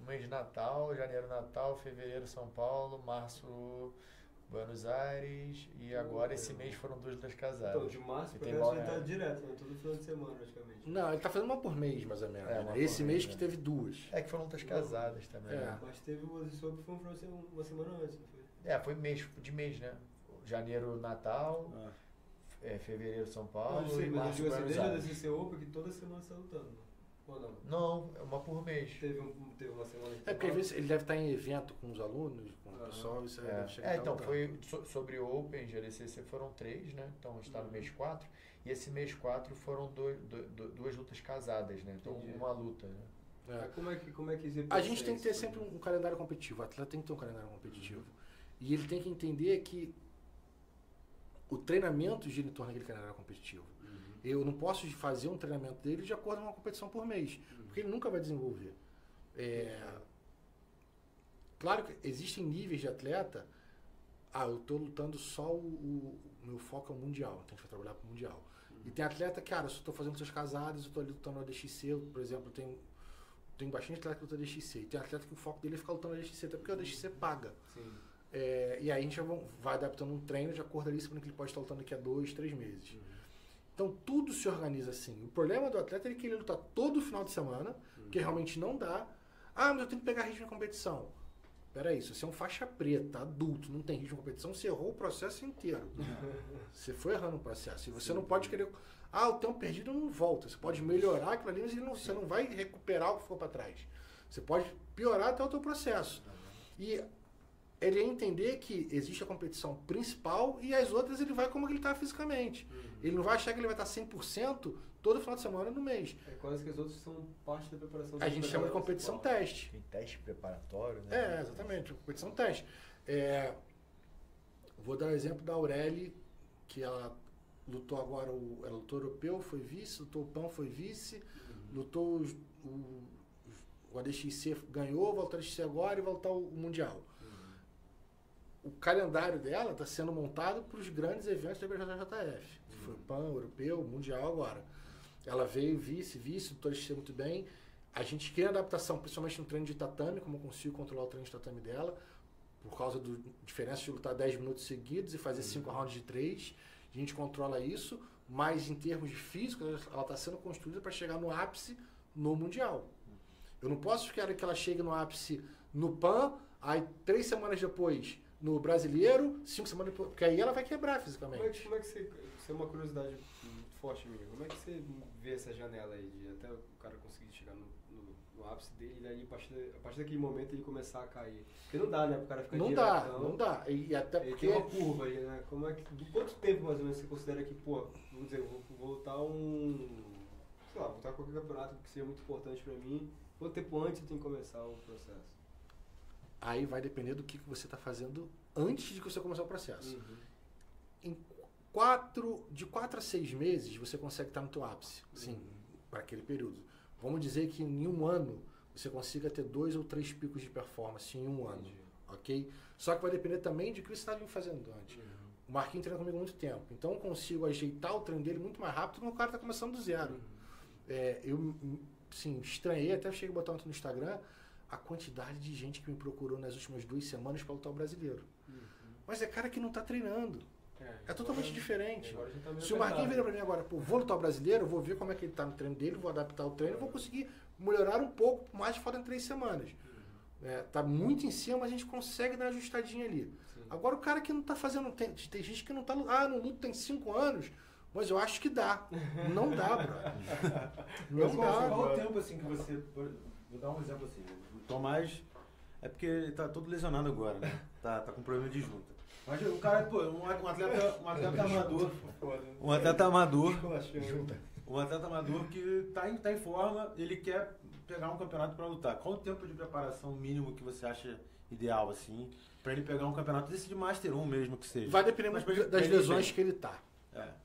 mês de Natal, janeiro Natal, fevereiro São Paulo, março Buenos Aires e agora esse mês foram 2 lutas casadas. Então, de março E pra tem cá bola, ele tá né? direto, né? Todo final de semana praticamente. Não, ele tá fazendo uma por mês, mais ou menos. É, né? uma por Esse mês mês, que né? teve 2. É que foram lutas casadas também. É. Né? Mas teve o Ozzy Soap, foi um final de semana, uma semana antes, não foi? Foi mês, né? Janeiro Natal, fevereiro São Paulo Não, eu sei, e mas eu março digo assim, Buenos desde a Aires. DCC Open que toda semana você tá lutando, né? Ou não? Não, é uma por mês. Teve uma semana de É porque às vezes ele deve estar em evento com os alunos, com o Aham. pessoal, isso aí deve chegar a Então, lutar. foi sobre o Open, GLCC foram 3, né? Então, a gente está no mês 4. E esse mês 4 foram 2 lutas casadas, né? Então, Entendi. uma luta, né? É. Mas como é que isso A gente tem que ter isso, sempre né? um calendário competitivo. O atleta tem que ter um calendário competitivo. E ele tem que entender que o treinamento gira em torno daquele calendário competitivo. Eu não posso fazer um treinamento dele de acordo com uma competição por mês, porque ele nunca vai desenvolver. Claro que existem níveis de atleta. Eu estou lutando só o meu foco é o mundial, então a gente vai trabalhar para o mundial. E tem atleta que, cara, eu só estou fazendo lutas casadas, eu estou ali lutando no ADXC, por exemplo, tem bastante atleta que luta ADXC. E tem atleta que o foco dele é ficar lutando no ADXC, até porque o ADXC paga. Sim. E aí a gente vai adaptando um treino de acordo ali, sabendo que ele pode estar lutando daqui a 2, 3 meses. Então tudo se organiza assim. O problema do atleta é que ele luta todo final de semana, que realmente não dá. Mas eu tenho que pegar ritmo de competição. Peraí, se você é um faixa preta, adulto, não tem ritmo de competição, você errou o processo inteiro. Você foi errando o processo. E você não pode querer... o tempo perdido não volta. Você pode melhorar aquilo ali, mas você não vai recuperar o que ficou para trás. Você pode piorar até o teu processo. E ele entender que existe a competição principal e as outras ele vai como ele está fisicamente. Ele não vai achar que ele vai estar 100% todo final de semana no mês. É quase que as outras são parte da preparação. A gente chama de competição teste. Tem teste preparatório, né? Exatamente, competição teste. Vou dar o exemplo da Aurélie, que ela lutou agora, ela lutou europeu, foi vice, lutou o PAN, foi vice, lutou o ADXC, ganhou, voltou ao ADXC agora e voltar ao Mundial. O calendário dela está sendo montado para os grandes eventos da BJJF. Foi o PAN, europeu, mundial agora. Ela veio vice, lutou muito bem. A gente cria adaptação, principalmente no treino de tatame, como eu consigo controlar o treino de tatame dela, por causa da diferença de lutar 10 minutos seguidos e fazer 5 rounds de 3. A gente controla isso, mas em termos de físico, ela está sendo construída para chegar no ápice no mundial. Eu não posso querer que ela chegue no ápice no PAN, aí 3 semanas depois no brasileiro, 5 semanas depois, porque aí ela vai quebrar fisicamente. Como é que você... Isso é uma curiosidade forte minha. Como é que você vê essa janela aí de até o cara conseguir chegar no ápice dele e daí a partir daquele momento ele começar a cair? Porque não dá, né? Pro cara ficar diretão. Não dá. E até porque... Tem uma curva aí, né? Como é que... De quanto tempo mais ou menos você considera que, vamos dizer, eu vou lutar sei lá, vou lutar qualquer campeonato que seja muito importante pra mim. Quanto tempo antes eu tenho que começar o processo? Aí vai depender do que você está fazendo antes de que você começar o processo. De 4 a 6 meses você consegue estar no teu ápice, sim, para aquele período. Vamos dizer que em um ano você consiga ter 2 ou 3 picos de performance em um ano, ok? Só que vai depender também de que você está fazendo antes. O Marquinhos treina comigo há muito tempo, então eu consigo ajeitar o treino dele muito mais rápido quando o cara está começando do zero. Eu, sim, estranhei, até cheguei a botar ontem no Instagram, a quantidade de gente que me procurou nas últimas 2 semanas para lutar o brasileiro. Mas é cara que não está treinando. É totalmente diferente. Se o Marquinhos vira pra mim agora, vou lutar o brasileiro, vou ver como é que ele tá no treino dele, vou adaptar o treino, vou conseguir melhorar um pouco mais de fora em 3 semanas. Tá muito em cima, mas a gente consegue dar uma ajustadinha ali. Agora o cara que não tá fazendo, tem gente que não tá, no luto tem 5 anos, mas eu acho que dá. Não dá, brother. Não dá. Qual o tempo assim que você, vou dar um exemplo assim, o Tomás, é porque ele tá todo lesionado agora, né? Tá com problema de junta. Mas o cara, um atleta amador. Um atleta amador que tá em forma, ele quer pegar um campeonato para lutar. Qual o tempo de preparação mínimo que você acha ideal, assim, para ele pegar um campeonato desse de Master 1 mesmo que seja? Vai depender muito das lesões que ele tá.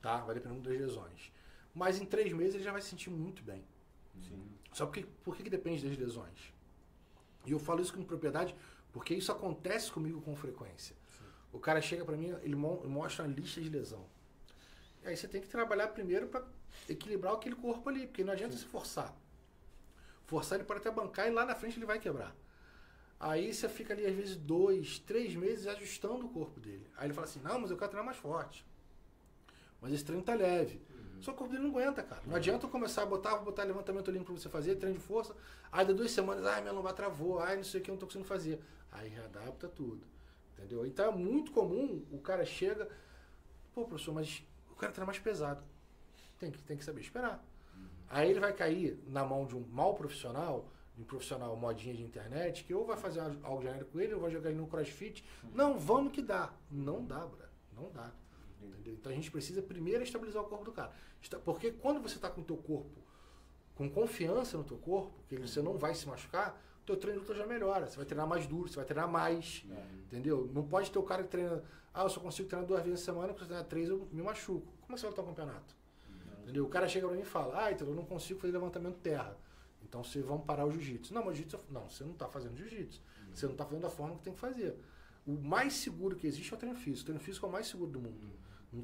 Tá? Vai depender muito das lesões. Mas em 3 meses ele já vai se sentir muito bem. Sim. Só por que depende das lesões? E eu falo isso com propriedade porque isso acontece comigo com frequência. O cara chega pra mim, ele mostra uma lista de lesão. E aí você tem que trabalhar primeiro pra equilibrar aquele corpo ali, porque não adianta se forçar. Forçar ele pode até bancar e lá na frente ele vai quebrar. Aí você fica ali às vezes 2, 3 meses ajustando o corpo dele. Aí ele fala assim, não, mas eu quero treinar mais forte. Mas esse treino tá leve. Só que o corpo dele não aguenta, cara. Não adianta eu começar a vou botar levantamento olímpico pra você fazer, treino de força. Aí de 2 semanas, minha lombar travou, não sei o que, eu não tô conseguindo fazer. Aí readapta tudo. Entendeu? Então é muito comum, o cara chega, pô, professor, mas o cara treina mais pesado. Tem que saber esperar. Aí ele vai cair na mão de um mau profissional, de um profissional modinha de internet, que ou vai fazer algo genérico com ele, ou vai jogar ele no crossfit. Não, vamos que dá. Não dá, brother. Não dá. Entendeu? Então a gente precisa primeiro estabilizar o corpo do cara. Porque quando você está com o teu corpo, com confiança no teu corpo, que você não vai se machucar, o teu treino de luta já melhora. Você vai treinar mais duro, você vai treinar mais. Entendeu? Não pode ter o cara que treina, eu só consigo treinar 2 vezes na semana, porque se eu treinar 3 eu me machuco. Como é que você vai lutar um campeonato? Entendeu? O cara chega pra mim e fala, então eu não consigo fazer levantamento terra. Então vocês vão parar o jiu-jitsu. Não, mas jiu-jitsu... Não, você não está fazendo jiu-jitsu. Você não está fazendo da forma que tem que fazer. O mais seguro que existe é o treino físico. O treino físico é o mais seguro do mundo.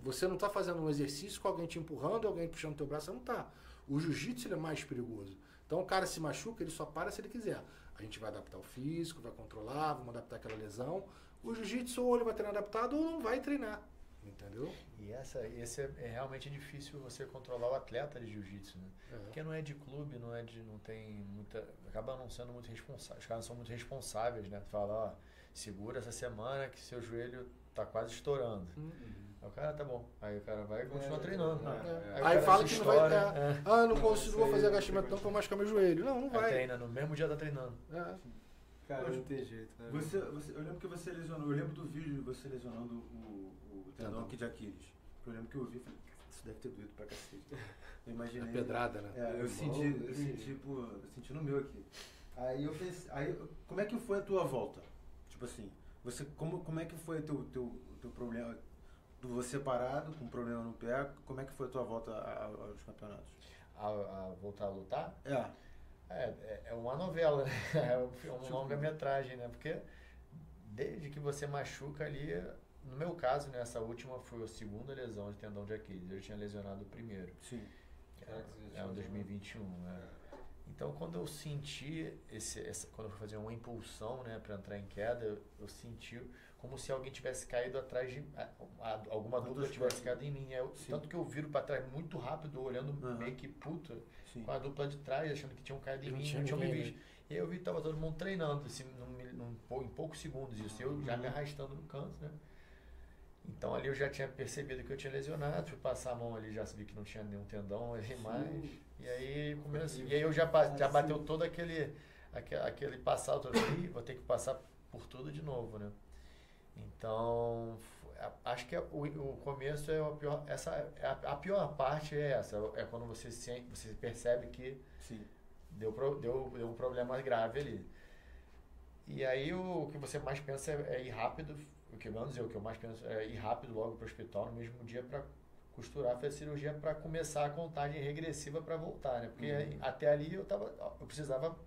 Você não está fazendo um exercício com alguém te empurrando, alguém puxando teu braço, você não está. O jiu-jitsu ele é mais perigoso. Então o cara se machuca, ele só para se ele quiser. A gente vai adaptar o físico, vai controlar, vamos adaptar aquela lesão. O jiu-jitsu ou ele vai treinar adaptado ou não vai treinar. Entendeu? E esse é realmente difícil você controlar o atleta de jiu-jitsu, né? Porque não é de clube, não tem muita... Acaba não sendo muito responsável. Os caras não são muito responsáveis, né? Tu fala, segura essa semana que seu joelho tá quase estourando. Aí o cara, tá bom. Aí o cara vai e continua treinando. Aí fala que não vai... não consigo, vou fazer agachamento não, pra machucar meu joelho. Não vai. Treina, no mesmo dia tá treinando. Cara, não tem jeito. Né? Eu lembro que você lesionou, eu lembro do vídeo de você lesionando o tendão aqui de Aquiles. Eu lembro que eu vi e falei, isso deve ter doído pra cacete. Eu imaginei. A pedrada, né? Eu senti no meu aqui. Aí eu pensei, como é que foi a tua volta? Tipo assim, como é que foi teu problema? Você parado, com problema no pé, como é que foi a tua volta aos campeonatos? A voltar a lutar? É. É uma novela, né? É uma longa-metragem, né? Porque desde que você machuca ali, no meu caso, né, essa última foi a segunda lesão de tendão de Aquiles. Eu tinha lesionado o primeiro. Sim. Em 2021, né? Então, quando eu senti quando eu fui fazer uma impulsão, né, para entrar em queda, eu senti como se alguém tivesse caído atrás de alguma dupla tivesse caído em mim. Tanto que eu viro para trás muito rápido, olhando meio que puto com a dupla de trás, achando que tinham caído em mim, não tinham me visto. E aí eu vi que tava todo mundo treinando, assim, em poucos segundos isso, eu já me arrastando no canto, né? Então ali eu já tinha percebido que eu tinha lesionado, fui passar a mão ali, já vi que não tinha nenhum tendão ali mais. E aí comecei, e aí eu já bateu todo aquele passado, vou ter que passar por tudo de novo, né? Então, acho que o começo é a pior, a pior parte é essa, é quando você percebe que deu um problema grave ali. E aí o que você mais pensa é ir rápido, o que eu mais penso é ir rápido logo para o hospital no mesmo dia para costurar, fazer cirurgia para começar a contagem regressiva para voltar, né? Porque até ali eu precisava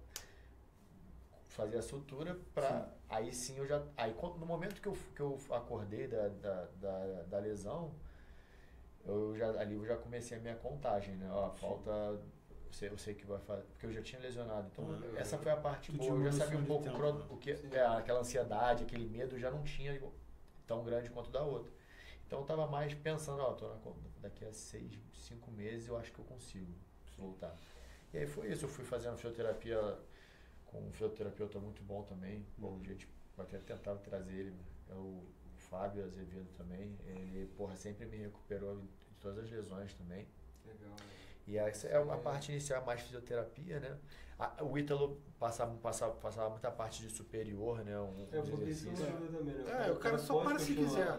fazer a sutura para aí sim no momento que eu acordei da lesão, eu já comecei a minha contagem, né? Falta eu sei que vai fazer, porque eu já tinha lesionado. Então, essa foi a parte boa. Eu já sabia um pouco o que aquela ansiedade, aquele medo já não tinha tão grande quanto da outra. Então, eu estava mais pensando, daqui a 5 meses eu acho que eu consigo voltar. E aí foi isso. Eu fui fazendo fisioterapia com um fisioterapeuta muito bom também. Bom, a gente vai até tentar trazer ele. É o Fábio Azevedo também. Ele, sempre me recuperou de todas as lesões também. Legal. E essa é uma parte inicial, mais fisioterapia, né? O Ítalo passava muita parte de superior, né? Também, né? O cara só para se quiser.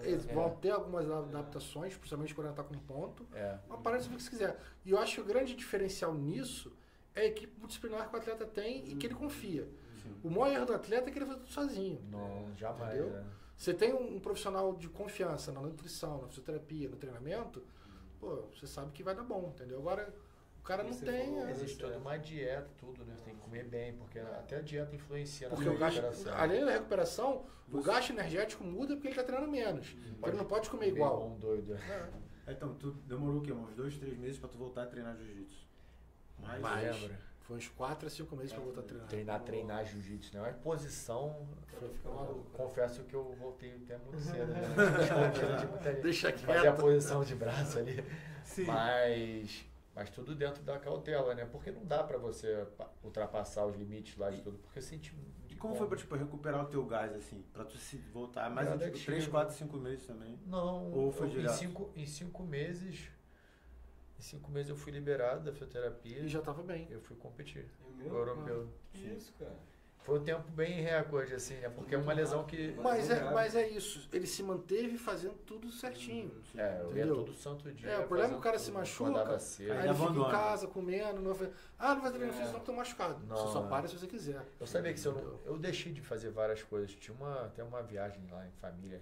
Eles vão ter algumas É. adaptações, principalmente quando está com ponto. Mas para se você quiser. E eu acho que o grande diferencial nisso é a equipe multidisciplinar que o atleta tem e que ele confia. O maior erro do atleta é que ele faz tudo sozinho. Não, jamais. Entendeu? Né? Você tem um profissional de confiança na nutrição, na fisioterapia, no treinamento, você sabe que vai dar bom, entendeu? Agora, o cara não Você tem. falou, Existe toda uma dieta, tudo, né? Você tem que comer bem, porque até a dieta influencia na Porque o gasto, recuperação. além da recuperação, o gasto energético muda porque ele tá treinando menos. Então ele não pode comer igual. Um doido. Então, tu demorou o quê? Uns 2, 3 meses pra tu voltar a treinar jiu-jitsu? Mais. Lembra? Foi uns 4 a 5 meses pra voltar a treinar. Treinar jiu-jitsu, né? Uma posição. Foi ficar maluco. Confesso que eu voltei até muito cedo, né? Escondido de muita gente. Deixa Fazer a quieto. posição de braço ali. Sim. Mas tudo dentro da cautela, né? Porque não dá pra você ultrapassar os limites lá de tudo, porque sente. E como foi pra, tipo, recuperar o teu gás, assim? Pra tu se voltar mais em, tipo, Gradativo. 3, 4, 5 meses também? Não, Ou foi direto? em 5 meses. Em 5 meses eu fui liberado da fisioterapia E já tava bem. eu fui competir. É O meu? europeu. Que isso, cara? Foi um tempo bem recorde, assim, né? Porque é uma lesão que. Mas é isso. Ele se manteve fazendo tudo certinho. É, eu ia Entendeu? todo santo dia. É, o problema é que o cara fazendo se tudo. machuca, Acordava cedo. Aí Aí ele fica em abandona. casa comendo. Não vai treinar físico não, porque eu tô machucado. Não, Você só é. para se você quiser. Eu sabia que se eu não. Eu deixei de fazer várias coisas. Tinha até uma viagem lá em família.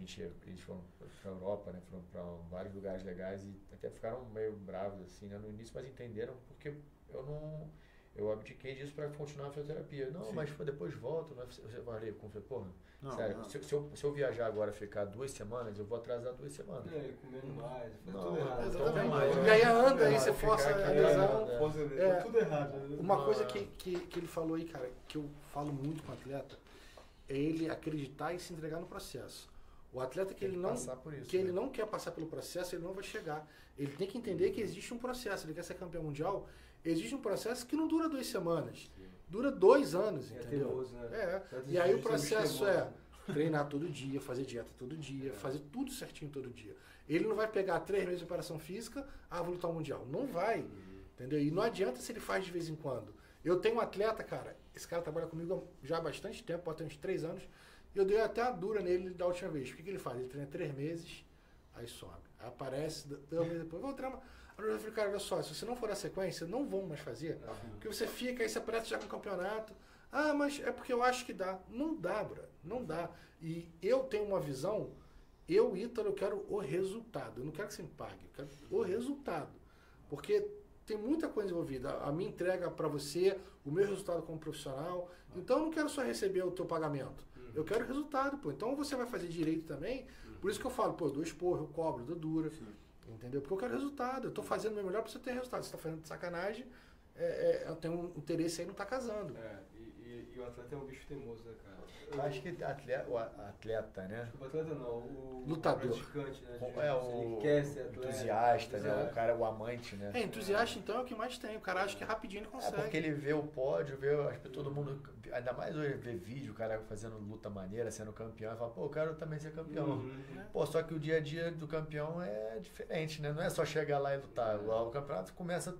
Que eles foram pra Europa, né? Foram pra vários lugares legais e até ficaram meio bravos, assim, né? No início, mas entenderam porque eu não. Eu abdiquei disso pra continuar a fisioterapia. Não, Sim. mas depois volto. Eu falei, porra, Não, sério, não. se eu viajar agora e ficar 2 semanas, eu vou atrasar 2 semanas. É, comendo mais, faz Não, tudo errado. Exatamente. mais, E aí anda, aí Não, você ficar força aqui, a lesão. né? Força, É. tudo errado. Né? Uma coisa que ele falou aí, cara, que eu falo muito com o atleta, é ele acreditar e se entregar no processo. O atleta que Tem ele que não passar por isso, que ele né? não quer passar pelo processo, ele não vai chegar. Ele tem que entender que existe um processo. Ele quer ser campeão mundial, existe um processo que não dura 2 semanas, dura 2 anos, É entendeu? teimoso, né? É. Certo, E aí o isso é processo teimoso. é treinar todo dia, fazer dieta todo dia, fazer tudo certinho todo dia. Ele não vai pegar 3 meses de preparação física, vou lutar o mundial. Não vai, entendeu? E não adianta se ele faz de vez em quando. Eu tenho um atleta, cara, esse cara trabalha comigo já há bastante tempo, pode ter uns 3 anos, e eu dei até a dura nele da última vez. O que ele faz? Ele treina 3 meses, aí sobe. Aí aparece, 2 meses depois, vou treinar. Aí eu falei, cara, olha só, se você não for na sequência, não vamos mais fazer. Porque você fica, aí você aparece já com o campeonato. Mas é porque eu acho que dá. Não dá, bro. Não dá. E eu tenho uma visão, Ítalo, eu quero o resultado. Eu não quero que você me pague, eu quero o resultado. Porque tem muita coisa envolvida. A minha entrega para você, o meu resultado como profissional. Então eu não quero só receber o teu pagamento. Eu quero o resultado, pô. Então você vai fazer direito também. Por isso que eu falo, pô, eu dou esporro, eu cobro, dou dura. Entendeu? Porque eu quero resultado. Eu tô fazendo o meu melhor para você ter resultado. Você tá fazendo de sacanagem, eu tenho um interesse aí não tá casando. E o atleta é um bicho teimoso, né, cara? Eu acho que o atleta, né? O atleta não, o Lutador. praticante, né? O ele quer ser atleta. entusiasta, né? Exato. O cara, o amante, né? Entusiasta então é o que mais tem. O cara acha que rapidinho ele É consegue. porque ele vê o pódio, acho que todo mundo, ainda mais hoje, vê vídeo, o cara fazendo luta maneira, sendo campeão, e fala, pô, eu quero também ser campeão. Pô, só que o dia a dia do campeão é diferente, né? Não é só chegar lá e lutar. O campeonato começa,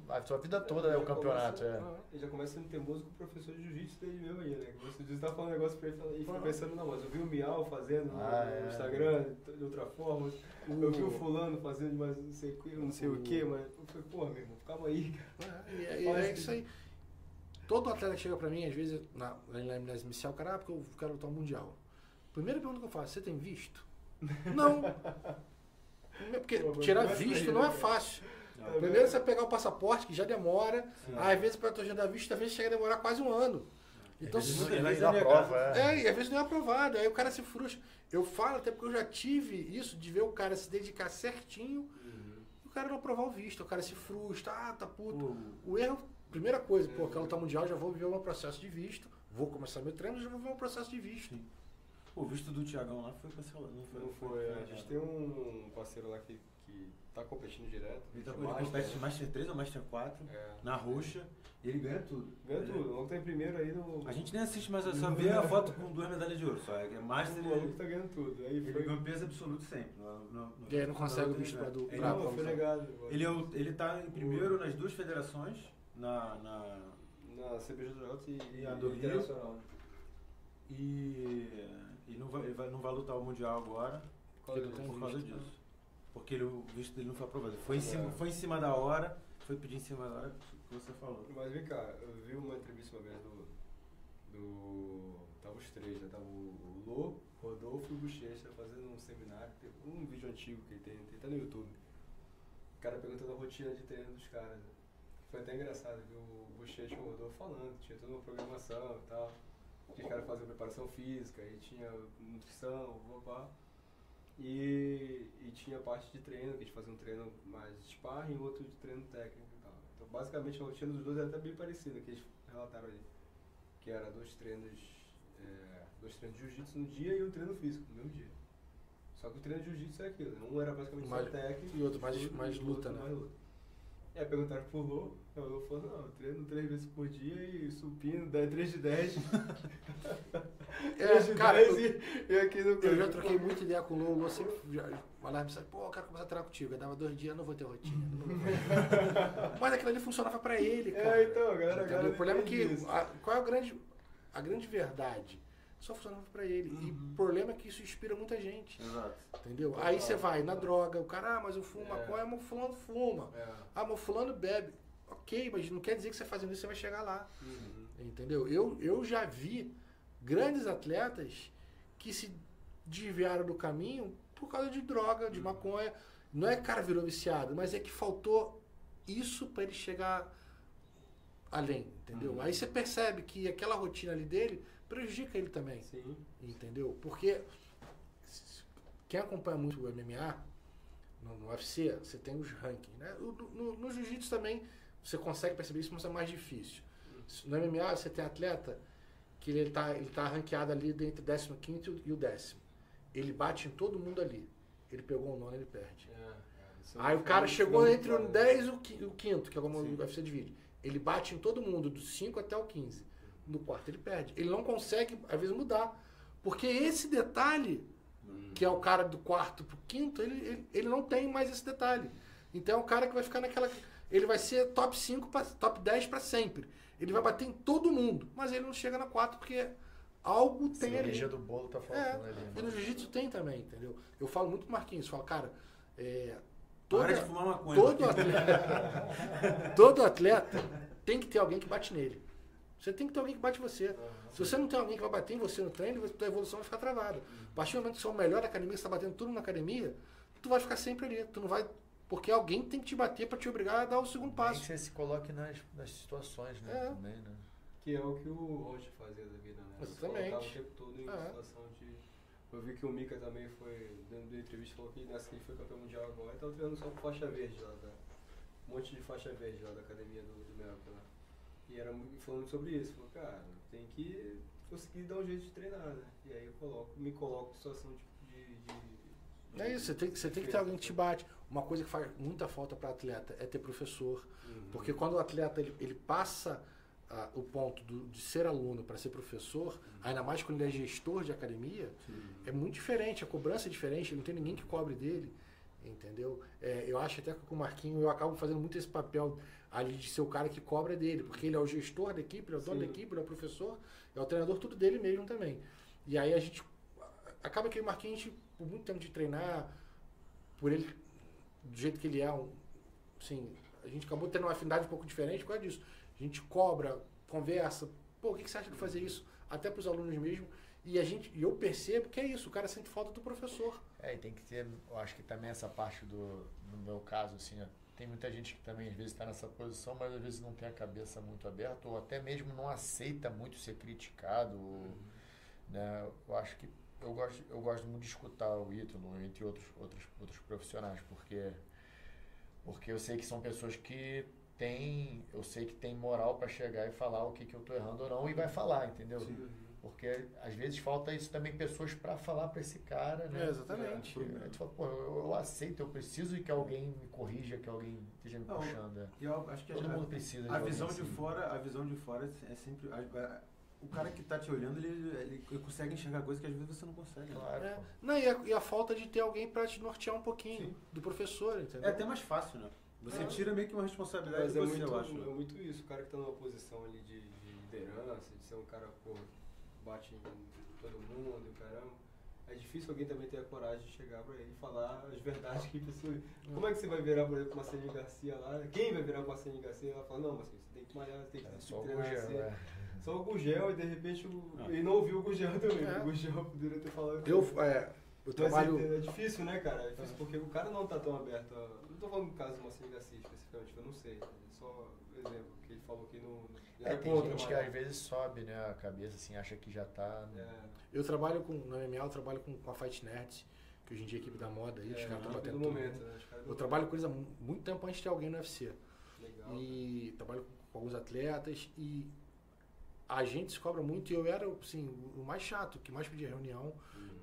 a sua vida toda é o campeonato. Ele já começa sendo teimoso com o professor de jiu-jitsu dele mesmo aí, né? O professor de jiu-jitsu tá falando um negócio pra ele e fica pensando, não, mas eu vi o Miau fazendo no Instagram de outra forma, eu vi o fulano fazendo mais não sei o que, mas eu falei, pô, meu irmão, calma aí, cara. É isso aí. Todo atleta que chega pra mim, às vezes, na MLS inicial, cara, porque eu quero lutar o Mundial. Primeira pergunta que eu faço, você tem visto? Não. Porque tirar visto não é fácil. Primeiro você pegar o passaporte, que já demora. Às vezes para tu agendar visto, às vezes chega a demorar quase um ano. Então, Às vezes se- não- Às vezes é a negado. prova, e às vezes não é aprovado. Aí o cara se frustra. Eu falo até porque eu já tive isso, de ver o cara se dedicar certinho e o cara não aprovar o visto. O cara se frustra, tá puto. O erro, primeira coisa, pô, quero lutar mundial, já vou viver um processo de visto. Vou começar meu treino, já vou viver um processo de visto. Sim. O visto do Thiagão lá foi cancelado, não foi? Não foi, a gente tem um parceiro lá que tá competindo direto. Ele de compete de Master 3 ou Master 4, na roxa, e ele ganha tudo. Ganha tudo, logo tá em primeiro aí no... A gente nem assiste, mas só vê a foto com 2 medalhas de ouro, só é Master O maluco tá ganhando tudo. Aí ele foi... ganha peso absoluto sempre. E aí não consegue o visto pra do... Ele, pra- Não, foi negado. ele tá em primeiro nas 2 federações, na Na CBJJ E a do Rio? Internacional. e não vai lutar o Mundial agora por causa disso. Porque o visto dele não foi aprovado. Foi em cima da hora, foi pedir em cima da hora que você falou. Mas vem cá, eu vi uma entrevista uma vez tava os 3, né? Tava o Lô, Rodolfo e o Bochecha fazendo um seminário. Tem um vídeo antigo que ele tem tá no YouTube. o cara perguntando a rotina de treino dos caras. Né? Foi até engraçado que o Bochecha e o Rodolfo falando, tinha toda uma programação e tal. Que os caras faziam preparação física, e tinha nutrição, papá. E tinha parte de treino, que eles faziam um treino mais de sparring e outro de treino técnico e tal. Então, basicamente, a rotina dos dois era até bem parecida, que eles relataram ali. Que era 2 treinos de jiu-jitsu no dia e um treino físico no mesmo dia. Só que o treino de jiu-jitsu é aquilo, né? Um era basicamente só técnico e outro mais luta, né? Mais luta. E aí perguntaram pro Lô, o Lô falou, não, eu treino 3 vezes por dia e supino, 3 de 10. 3 de cara, 10 e aqui no eu já troquei muita ideia com o Lô sempre falava, pô, eu quero começar a treinar contigo. Eu dava 2 dias, não vou ter rotina. Mas aquilo ali funcionava pra ele, cara. Então, galera. O problema é que, qual é a grande verdade? Só funcionava pra ele. E o problema é que isso inspira muita gente. Exato. Entendeu? Aí você vai na droga, o cara, mas eu fumo maconha, mas o fulano fuma. Mas o fulano bebe. Ok, mas não quer dizer que você fazendo isso você vai chegar lá. Entendeu? Eu já vi grandes atletas que se desviaram do caminho por causa de droga, de maconha. Não é que o cara virou viciado, mas é que faltou isso pra ele chegar além, entendeu? Aí você percebe que aquela rotina ali dele prejudica ele também. Sim. Entendeu? Porque quem acompanha muito o MMA, no UFC, você tem os rankings, né? No jiu-jitsu também você consegue perceber isso, mas é mais difícil. No MMA você tem atleta que ele tá ranqueado ali entre o 15º e o 10º. Ele bate em todo mundo ali. Ele pegou o 9º, ele perde. Aí o cara chegou entre o 10 e o 5º, que é como o UFC divide. Ele bate em todo mundo, do 5 até o 15. No 4º ele perde. Ele não consegue, às vezes, mudar. Porque esse detalhe, que é o cara do 4º pro 5º, ele não tem mais esse detalhe. Então é um cara que vai ficar naquela... Ele vai ser top 5, top 10 para sempre. Ele vai bater em todo mundo, mas ele não chega na 4 porque algo tem ali. A cereja do bolo tá faltando ali. E no jiu-jitsu tem também, entendeu? Eu falo muito pro Marquinhos, falo, cara, para de fumar maconha. Todo atleta tem que ter alguém que bate nele. Você tem que ter alguém que bate em você. Se você não tem alguém que vai bater em você no treino, a tua evolução vai ficar travada. A partir do momento que você é o melhor da academia, você está batendo tudo na academia, tu vai ficar sempre ali. Tu não vai... Porque alguém tem que te bater para te obrigar a dar o segundo passo. Que você se coloque nas situações, né? Também, né? Que é o que o Rocha fazia da vida, né? Exatamente. O tempo todo em situação de... Eu vi que o Mika também foi, dentro da entrevista, falou que nessa que ele foi campeão mundial agora, ele tá treinando só com faixa verde lá, um monte de faixa verde lá da academia do Melco lá. E era falando sobre isso, falou, cara, tem que conseguir dar um jeito de treinar, né? E aí eu me coloco em situação de é isso, você tem que ter alguém que te bate. Uma coisa que faz muita falta para atleta é ter professor. Porque quando o atleta ele passa o ponto de ser aluno para ser professor, ainda mais quando ele é gestor de academia, é muito diferente, a cobrança é diferente, ele não tem ninguém que cobre dele, entendeu? Eu acho até que com o Marquinhos eu acabo fazendo muito esse papel ali de ser o cara que cobra dele, porque ele é o gestor da equipe, ele é o dono da equipe, ele é o professor, é o treinador, tudo dele mesmo também. E aí a gente acaba que o Marquinhos, por muito tempo de treinar, por ele, do jeito que ele é, assim, a gente acabou tendo uma afinidade um pouco diferente por causa disso. A gente cobra, conversa, pô, o que você acha de fazer isso? Até para os alunos mesmo. E eu percebo que é isso, o cara sente falta do professor. E tem que ter, eu acho que também essa parte no meu caso, assim, tem muita gente que também às vezes está nessa posição, mas às vezes não tem a cabeça muito aberta, ou até mesmo não aceita muito ser criticado, né? Eu acho que eu gosto muito de escutar o Ítalo, entre outros profissionais, porque eu sei que são pessoas que eu sei que tem moral para chegar e falar o que eu tô errando ou não, e vai falar, entendeu? Sim. Porque às vezes falta isso também, pessoas para falar para esse cara, né? Exatamente. Tu fala, pô, eu aceito, eu preciso de que alguém me corrija, que alguém esteja me puxando. Eu acho que todo mundo precisa de a visão assim. A visão de fora é sempre... O cara que tá te olhando, ele consegue enxergar coisas que às vezes você não consegue. Claro. Não, e a falta de ter alguém para te nortear um pouquinho do professor, entendeu? É até mais fácil, né? Você tira meio que uma responsabilidade de você, eu acho. É muito isso, o cara que tá numa posição ali de liderança, de ser um cara, pô, bate em todo mundo, caramba. É difícil alguém também ter a coragem de chegar pra ele e falar as verdades que pessoas... Como é que você vai virar, por exemplo, com a Marcelinho Garcia lá? Quem vai virar com a Marcelinho Garcia? Ela fala, não, Marcelinho, você tem que malhar, você tem que só treinar o Gugel, Só o Gugel, e de repente ele não ouviu o Gugel também. O Gugel poderia ter falado. Eu trabalho... É difícil, né, cara? É difícil porque o cara não tá tão aberto. Não tô falando do caso do Marcinho Garcia especificamente, que eu não sei. É só exemplo, que ele falou que não... Tem gente que às vezes sobe, né, a cabeça, assim, acha que já tá... Eu trabalho com, no MMA, eu trabalho com a Fight Nerds, que hoje em dia é a equipe da moda aí, os caras estão batendo tudo. Momento, né? Eu trabalho com eles há muito tempo antes de ter alguém no UFC. Legal. E trabalho com alguns atletas e a gente se cobra muito, e eu era, assim, o mais chato, que mais pedia reunião,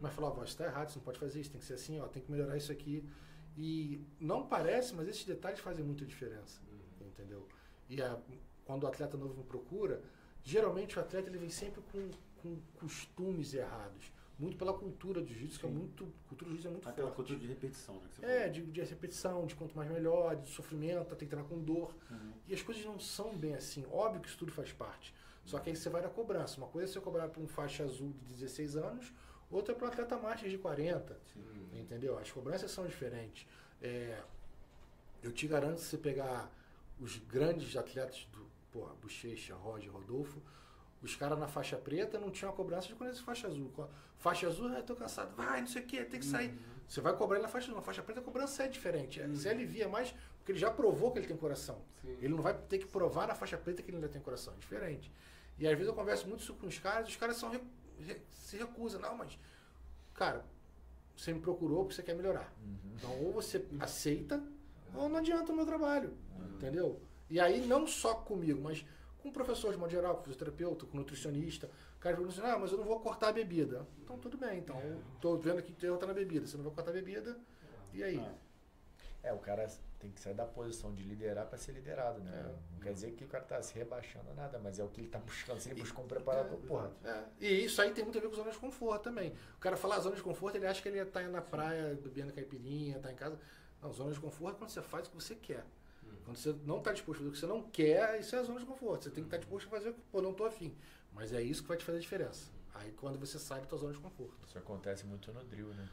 mas falava, isso tá errado, você não pode fazer isso, tem que ser assim, ó, tem que melhorar isso aqui. E não parece, mas esses detalhes fazem muita diferença, entendeu? E quando o atleta novo me procura, geralmente o atleta ele vem sempre com costumes errados. Muito pela cultura do jiu-jitsu, que é muito... Cultura do jiu-jitsu é muito Aquela forte. cultura de repetição, né? Que você de repetição, de quanto mais melhor, de sofrimento, tem que treinar com dor. E as coisas não são bem assim. Óbvio que isso tudo faz parte. Só que aí você vai na cobrança. Uma coisa é você cobrar para um faixa azul de 16 anos, outra para um atleta master de 40. Entendeu? As cobranças são diferentes. Eu te garanto, se você pegar os grandes atletas do Bochecha, Roger, Rodolfo, os caras na faixa preta não tinham a cobrança de quando eles faixa azul. Faixa azul, eu tô cansado, vai, não sei o que, tem que sair. Você vai cobrar ele na faixa azul. Na faixa preta a cobrança é diferente. Você alivia mais, porque ele já provou que ele tem coração. Ele não vai ter que provar na faixa preta que ele ainda tem coração. É diferente. E às vezes eu converso muito isso com os caras se recusam. Não, mas, cara, você me procurou porque você quer melhorar. Então, ou você aceita, ou não adianta o meu trabalho. Entendeu? E aí, não só comigo, mas com o professor de modo geral, com fisioterapeuta, com nutricionista. O cara pergunta assim, mas eu não vou cortar a bebida. Então, tudo bem. Então, tô vendo que o erro tá na bebida. Você não vai cortar a bebida, e aí? O cara tem que sair da posição de liderar para ser liderado, né? Não quer dizer que o cara tá se rebaixando nada, mas é o que ele tá buscando. Se ele buscou um preparador, porra. E isso aí tem muito a ver com zona de conforto também. O cara fala zona de conforto, ele acha que ele tá na praia, bebendo caipirinha, tá em casa. Não, zona de conforto é quando você faz o que você quer. Quando você não está disposto a fazer o que você não quer, isso é a zona de conforto. Você tem que estar disposto a fazer o que, não estou afim. Mas é isso que vai te fazer a diferença. Aí quando você sai da tua zona de conforto. Isso acontece muito no drill, né?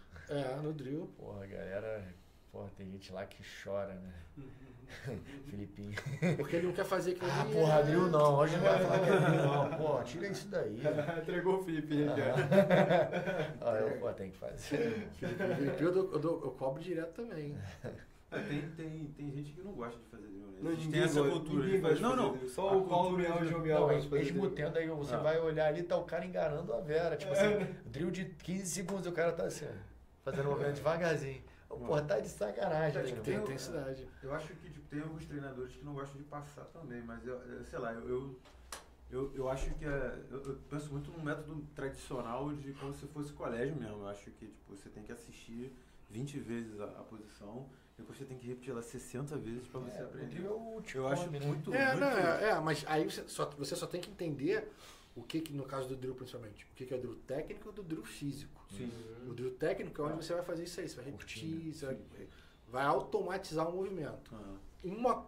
No drill. Porra, galera... Porra, tem gente lá que chora, né? Filipinho. Porque ele não quer fazer aquilo ali. Porra, drill não. Hoje não vai falar que é drill não. Pô, tira isso daí. Entregou o Filipinho aqui, tem que fazer. Filipinho eu cobro direto também. Tem gente que não gosta de fazer drill, né? Não, tem essa cultura. Só o Paulo Leão e o João Bial. Mesmo tendo aí, você vai olhar ali, tá o cara enganando a Vera. Tipo assim, drill de 15 segundos, o cara tá assim, fazendo o movimento devagarzinho. Porra, tá de sacanagem. Tem intensidade. Eu acho que tem alguns treinadores que não gostam de passar também, mas sei lá, eu acho que eu penso muito num método tradicional de como se fosse colégio mesmo. Eu acho que você tem que assistir 20 vezes a posição, depois você tem que repetir ela 60 vezes para você aprender. Eu acho muito. Mas aí você só tem que entender o que no caso do drill principalmente, o que é o drill técnico e o do drill físico. Sim. O drill técnico é onde você vai fazer isso aí, você vai repetir, você vai automatizar o movimento. Uma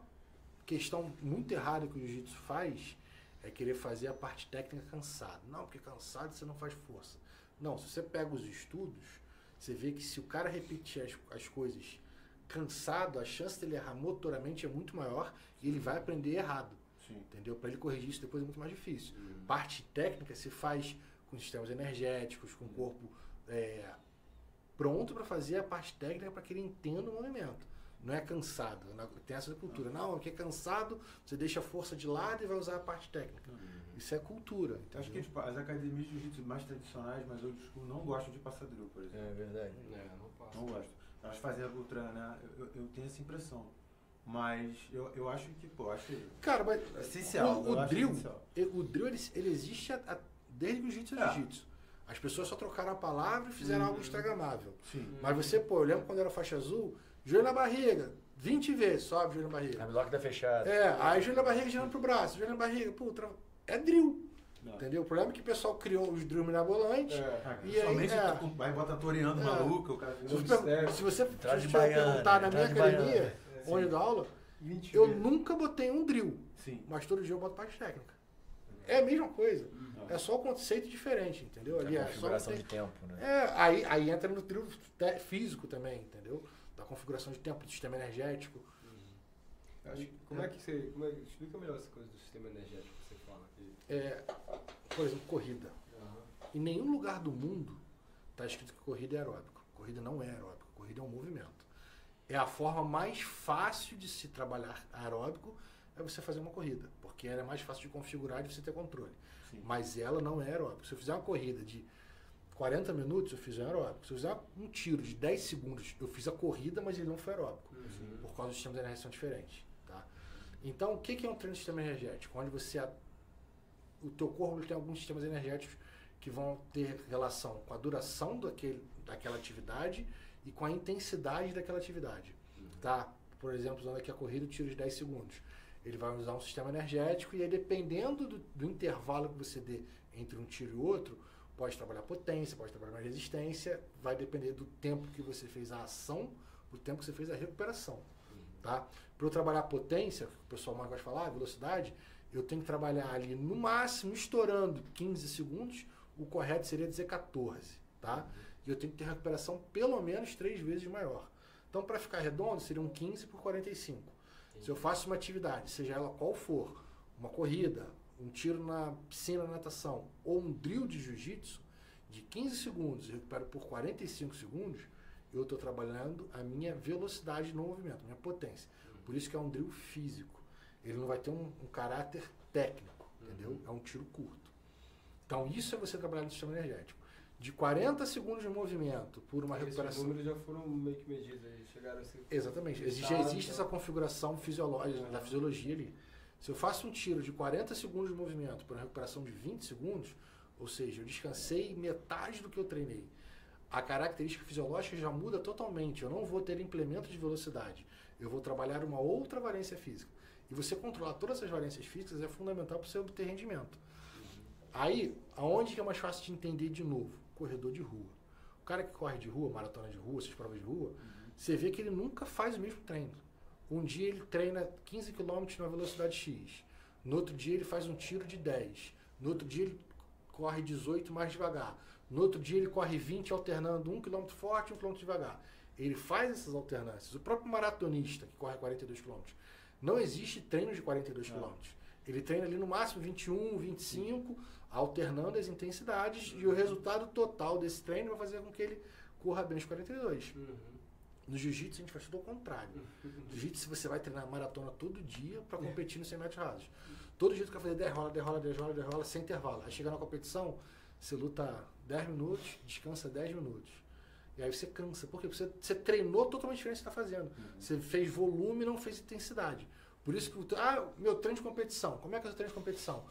questão muito errada que o jiu-jitsu faz é querer fazer a parte técnica cansado. Não, porque cansado você não faz força. Não, se você pega os estudos, você vê que se o cara repetir as coisas cansado, a chance dele errar motoramente é muito maior e ele vai aprender errado. Sim. Entendeu? Para ele corrigir isso depois é muito mais difícil. Parte técnica se faz com sistemas energéticos, com o corpo pronto para fazer a parte técnica para que ele entenda o movimento. Não é cansado. Tem essa cultura. Não, que é cansado, você deixa a força de lado e vai usar a parte técnica. Isso é cultura. Entendeu? Acho que as academias de jiu-jitsu mais tradicionais, mas old school, não gostam de passar drill, por exemplo. É verdade. Não passa. Não gosto. Elas fazem a ultra, né? Eu tenho essa impressão. Mas eu acho que, Cara, mas essencial. O drill ele existe desde que o jiu-jitsu é jiu-jitsu. As pessoas só trocaram a palavra e fizeram algo instagramável. Sim. Mas você, eu lembro quando era faixa azul, joelho na barriga, 20 vezes, sobe joelho na barriga. A bloco tá fechada. Aí joelho na barriga girando pro braço, joelho na barriga, é drill. Entendeu? O problema é que o pessoal criou os drills mirabolantes. E aí, vai botar toreando maluco, o cara. Se você perguntar na minha academia, onde eu dou aula, eu nunca botei um drill. Sim. Mas todo dia eu boto parte técnica. É a mesma coisa. É só um conceito diferente, entendeu? Ali a configuração de tempo, né? Aí entra no drill físico também, entendeu? Da configuração de tempo, do sistema energético. Como é que você... explica melhor essa coisa do sistema energético que você fala aqui. Por exemplo, corrida. Em nenhum lugar do mundo está escrito que corrida é aeróbico. Corrida não é aeróbico, corrida é um movimento. É a forma mais fácil de se trabalhar aeróbico é você fazer uma corrida, porque ela é mais fácil de configurar e de você ter controle. Sim. Mas ela não é aeróbico. Se eu fizer uma corrida de 40 minutos, eu fiz um aeróbico. Se eu fizer um tiro de 10 segundos, eu fiz a corrida, mas ele não foi aeróbico, por causa dos sistemas de energia são diferentes. Tá? Então, o que é um treino de sistema energético? Onde o teu corpo tem alguns sistemas energéticos que vão ter relação com a duração daquela atividade e com a intensidade daquela atividade. Tá? Por exemplo, usando aqui a corrida, o tiro de 10 segundos. Ele vai usar um sistema energético e aí, dependendo do intervalo que você dê entre um tiro e outro, pode trabalhar potência, pode trabalhar resistência, vai depender do tempo que você fez a ação, do tempo que você fez a recuperação. Tá? Para eu trabalhar potência, que o pessoal mais gosta de falar, velocidade, eu tenho que trabalhar ali no máximo, estourando 15 segundos, o correto seria dizer 14. Tá? E eu tenho que ter recuperação pelo menos 3 vezes maior. Então, para ficar redondo, seriam 15 por 45. Se eu faço uma atividade, seja ela qual for, uma corrida, um tiro na piscina de natação ou um drill de jiu-jitsu, de 15 segundos e recupero por 45 segundos, eu estou trabalhando a minha velocidade no movimento, minha potência. Por isso que é um drill físico. Ele não vai ter um caráter técnico, entendeu? É um tiro curto. Então, isso é você trabalhar no sistema energético. De 40 segundos de movimento por uma recuperação. Os números já foram meio que medidos, eles chegaram a ser. Exatamente. Já existe essa configuração fisiológica, da fisiologia ali. Se eu faço um tiro de 40 segundos de movimento por uma recuperação de 20 segundos, ou seja, eu descansei metade do que eu treinei, a característica fisiológica já muda totalmente. Eu não vou ter implemento de velocidade. Eu vou trabalhar uma outra valência física. E você controlar todas essas valências físicas é fundamental para você obter rendimento. Aí, aonde que é mais fácil de entender de novo? Corredor de rua. O cara que corre de rua, maratona de rua, essas provas de rua, você vê que ele nunca faz o mesmo treino. Um dia ele treina 15 km na velocidade X. No outro dia ele faz um tiro de 10. No outro dia ele corre 18 mais devagar. No outro dia ele corre 20 alternando 1 km forte e 1 km devagar. Ele faz essas alternâncias. O próprio maratonista que corre 42 km. Não existe treino de 42 km. Ele treina ali no máximo 21, 25, alternando as intensidades e o resultado total desse treino vai fazer com que ele corra bem os 42. No jiu-jitsu a gente faz tudo ao contrário. No jiu-jitsu você vai treinar maratona todo dia para competir nos 100 metros rasos. Todo dia tu quer fazer 10 rola, sem intervalo. Aí chega na competição, você luta 10 minutos, descansa 10 minutos. E aí você cansa. Por quê? Porque você treinou totalmente diferente do que você está fazendo. Você fez volume e não fez intensidade. Por isso que, meu treino de competição. Como é que é o treino de competição?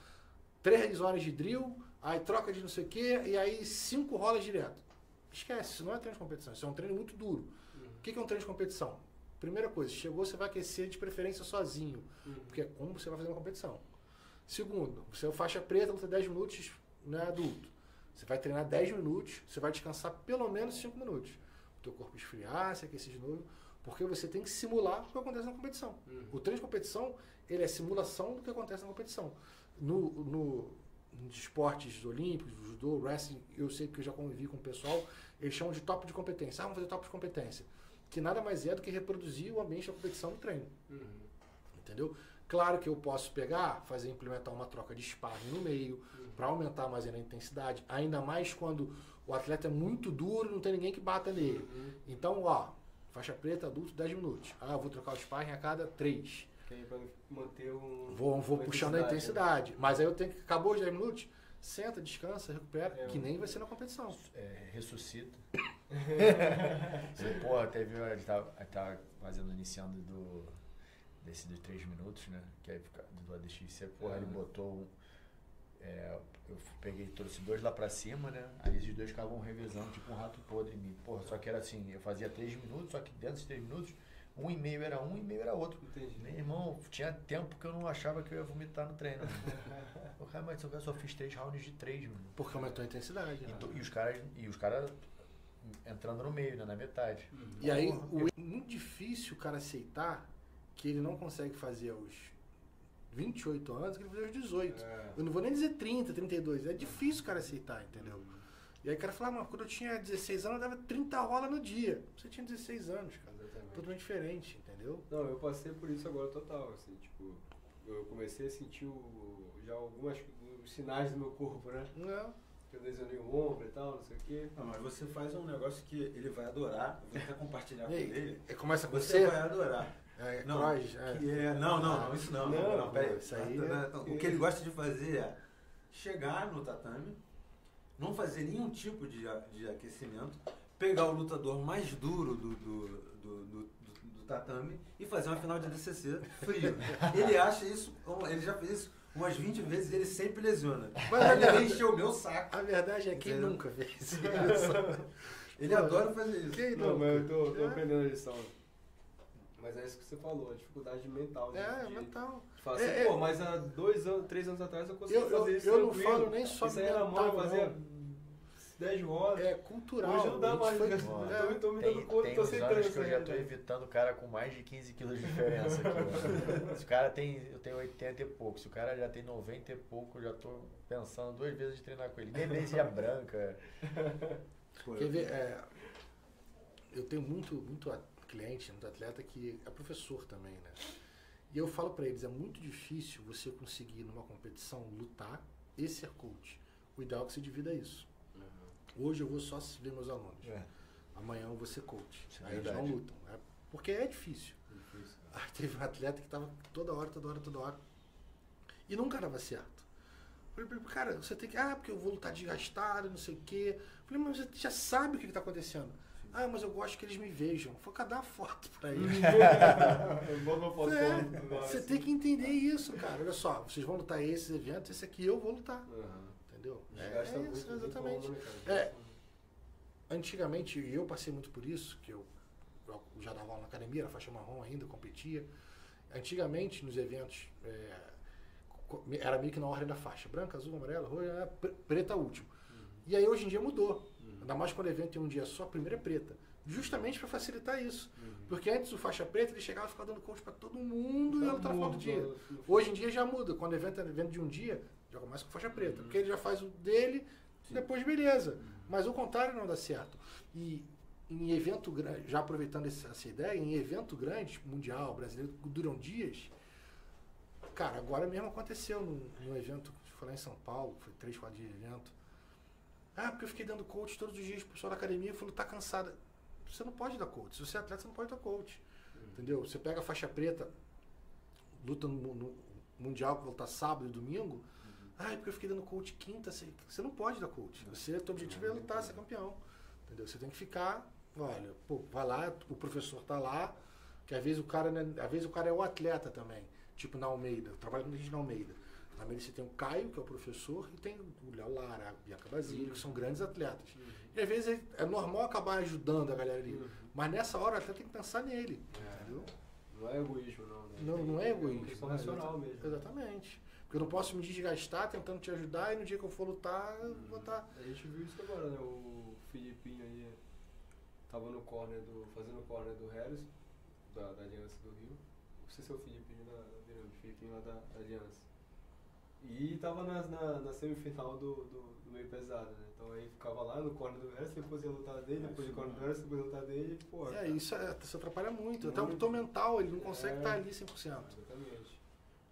3 horas de drill, aí troca de não sei o quê, e aí 5 rolas direto. Esquece, isso não é treino de competição, isso é um treino muito duro. O que é um treino de competição? Primeira coisa, chegou, você vai aquecer de preferência sozinho, porque é como você vai fazer uma competição. Segundo, você é faixa preta, luta 10 minutos, não é adulto. Você vai treinar 10 minutos, você vai descansar pelo menos 5 minutos. O teu corpo esfriar, se aquecer de novo, porque você tem que simular o que acontece na competição. O treino de competição, ele é simulação do que acontece na competição. Nos esportes olímpicos, judô, wrestling, eu sei que eu já convivi com o pessoal, eles chamam de top de competência. Vamos fazer top de competência. Que nada mais é do que reproduzir o ambiente da competição no treino. Entendeu? Claro que eu posso implementar uma troca de sparring no meio, para aumentar mais ainda a intensidade, ainda mais quando o atleta é muito duro, não tem ninguém que bata nele. Então, faixa preta, adulto, 10 minutos. Eu vou trocar o sparring a cada 3. Que aí pra manter Vou puxando a intensidade. Né? Mas aí eu tenho que... Acabou os 10 minutos, senta, descansa, recupera, que nem vai ser na competição. Ressuscita. Porra, a gente tava iniciando desse de 3 minutos, né? Que aí fica do ADXC, porra, ele botou eu trouxe 2 lá pra cima, né? Aí esses 2 ficavam revezando, tipo um rato podre em mim. Porra, só que era assim, eu fazia 3 minutos, só que dentro desses 3 minutos, 1,5 era um e meio era outro. Entendi. Meu irmão, tinha tempo que eu não achava que eu ia vomitar no treino. Mas eu só fiz 3 rounds de 3, mano. Porque aumentou a intensidade. Né? E os caras entrando no meio, né? Na metade. E aí, é muito difícil o cara aceitar que ele não consegue fazer aos 28 anos, que ele fazer aos 18. Eu não vou nem dizer 30, 32. É difícil o cara aceitar, entendeu? E aí o cara fala, mas quando eu tinha 16 anos, eu dava 30 rola no dia. Você tinha 16 anos, cara. Exatamente. Totalmente diferente, entendeu? Não, eu passei por isso agora total, assim, tipo, eu comecei a sentir já alguns sinais do meu corpo, né? Não. que eu lesionei o ombro e tal, não sei o quê. Não, mas você faz um negócio que ele vai adorar, eu vou até compartilhar com ele. Começa com Você vai adorar. Não, Não, isso não. Não, peraí. Isso aí O que ele gosta de fazer é chegar no tatame, não fazer nenhum tipo de aquecimento, pegar o lutador mais duro do tatame e fazer uma final de ADCC frio. Ele acha isso, ele já fez isso umas 20 vezes e ele sempre lesiona. Mas ele encheu o meu saco. A verdade é que ele nunca fez isso. Ele adora fazer isso. Não, mas eu tô aprendendo a lição. Mas é isso que você falou, a dificuldade mental. Mental. De falar assim, pô, mas há 2 anos, 3 anos atrás eu consegui fazer isso. Eu não falo nem só isso aí era mão, eu fazia 10 rodas. É cultural. Hoje não dá mais, tô me dando conta, tô aceitando anos que eu já tô evitando o cara com mais de 15 quilos de diferença aqui. Se o cara eu tenho 80 e pouco, se o cara já tem 90 e pouco, eu já tô pensando 2 vezes de treinar com ele. Independência branca. Quer ver, eu tenho muito cliente, muito atleta que é professor também, né? E eu falo pra eles, é muito difícil você conseguir numa competição lutar e ser coach. O ideal é que você divida isso. Hoje eu vou só ver meus alunos. Amanhã eu vou ser coach. Aí eles não lutam. Porque é difícil. Aí teve um atleta que tava toda hora. E nunca dava certo. Eu falei, cara, você tem que... porque eu vou lutar desgastado, não sei o quê. Eu falei, mas você já sabe o que tá acontecendo. Mas eu gosto que eles me vejam. Foi cadê a foto pra eles? Você tem que entender isso, cara. Olha só, vocês vão lutar esses eventos, esse aqui eu vou lutar. Entendeu? Isso, exatamente. Antigamente, eu passei muito por isso, que eu já dava aula na academia, era faixa marrom ainda, competia. Antigamente, nos eventos, era meio que na ordem da faixa. Branca, azul, amarela, roxa, preta último. E aí hoje em dia mudou. Ainda mais quando o evento tem um dia só, a primeira é preta. Justamente para facilitar isso. Porque antes o faixa preta, ele chegava e ficava dando coach para todo mundo e ela no final do dia. Hoje em dia já muda. Quando o evento é evento de um dia, já começa com faixa preta. Porque ele já faz o dele, depois beleza. Mas o contrário não dá certo. E em evento grande, já aproveitando essa ideia, em evento grande, tipo mundial, brasileiro, que duram dias, cara, agora mesmo aconteceu num evento, foi lá em São Paulo, foi 3, 4 dias de evento. Porque eu fiquei dando coach todos os dias pro pessoal da academia e falou, tá cansada. Você não pode dar coach. Se você é atleta, você não pode dar coach. Entendeu? Você pega a faixa preta, luta no Mundial, que voltar sábado e domingo. Porque eu fiquei dando coach quinta. Você não pode dar coach. Teu objetivo é lutar, ser campeão. Entendeu? Você tem que ficar, olha, vai lá, o professor tá lá, que às vezes o cara é o atleta também. Tipo na Almeida. Eu trabalho com gente na Almeida. Na Almeida você tem o Caio, que é o professor, e tem o Léo Lara, a Bianca Basílio, que são grandes atletas. E às vezes é normal acabar ajudando a galera ali. Mas nessa hora o atleta tem que pensar nele. Entendeu? Não é egoísmo, não. Né? Não é egoísmo. É racional mesmo. Exatamente. Porque eu não posso me desgastar tentando te ajudar e no dia que eu for lutar, eu vou estar... A gente viu isso agora, né? O Filipinho aí tava no corner fazendo o corner do Harris, da Aliança do Rio. Não sei se é o Filipinho lá da Aliança. E tava na semifinal do meio pesado, né? Então aí ficava lá no corner do Harris, depois ia lutar dele, depois do corner do Harris, depois ia lutar dele, pô. Isso atrapalha muito. Até o produtor mental, ele não consegue estar ali 100%. Exatamente.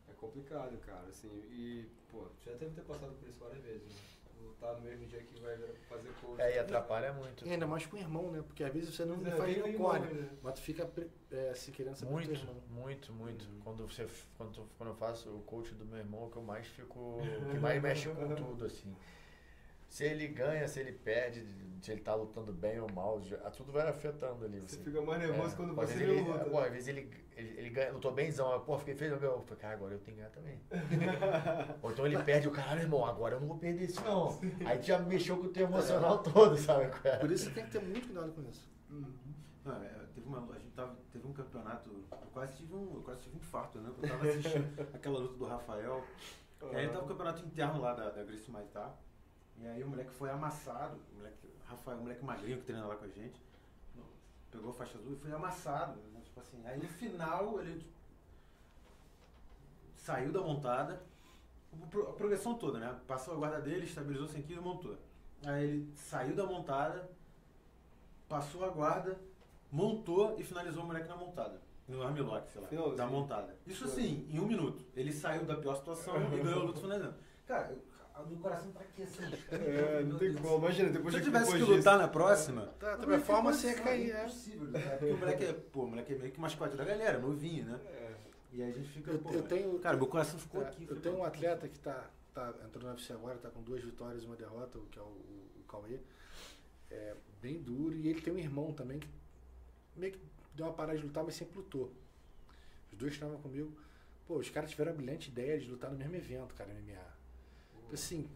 É complicado, cara, assim, e, pô, já deve ter passado por isso várias vezes, né? Lutar no mesmo dia que vai fazer coach. E atrapalha muito. E ainda mais com o irmão, né? Porque às vezes você não faz no corner, né? Mas tu fica se querendo saber do teu irmão. Muito. Quando eu faço o coach do meu irmão, que eu mais fico. Que mais mexe com tudo, assim. Se ele ganha, se ele perde, se ele tá lutando bem ou mal, tudo vai afetando ali. Você fica mais nervoso quando você não luta. Pô, às vezes ele ganha, lutou bemzão, fiquei feliz, eu falei, cara, agora eu tenho que ganhar também. Ou então ele perde, o caralho, irmão, agora eu não vou perder isso não. Aí já mexeu com o teu emocional todo, sabe? Por isso você tem que ter muito cuidado com isso. Teve um campeonato, eu quase tive um infarto, né? Eu tava assistindo aquela luta do Rafael. E aí tava o campeonato interno lá da Gracie Maitá. E aí o moleque foi amassado, o moleque magrinho que treina lá com a gente, pegou a faixa azul e foi amassado, né? Tipo assim, aí no final ele saiu da montada, a progressão toda, né? Passou a guarda dele, estabilizou 100 kg e montou. Aí ele saiu da montada, passou a guarda, montou e finalizou o moleque na montada. No armlock, sei lá, da montada. Isso assim, em 1 minuto. Ele saiu da pior situação e ganhou a luta finalizando. Cara, o meu coração tá aqui assim. Não tem como. Imagina, depois Se eu de tivesse que depois lutar na próxima, Tá, a performance ia cair, é impossível lutar. Porque o moleque é meio que mascote da galera, novinho, né? E aí a gente fica, eu tenho, cara, meu coração ficou aqui. Eu tenho um atleta que entrou na UFC agora, tá com 2 vitórias e 1 derrota, que é o Cauê. É bem duro. E ele tem um irmão também que meio que deu uma parada de lutar, mas sempre lutou. Os dois estavam comigo. Pô, os caras tiveram a brilhante ideia de lutar no mesmo evento, cara, MMA. Assim...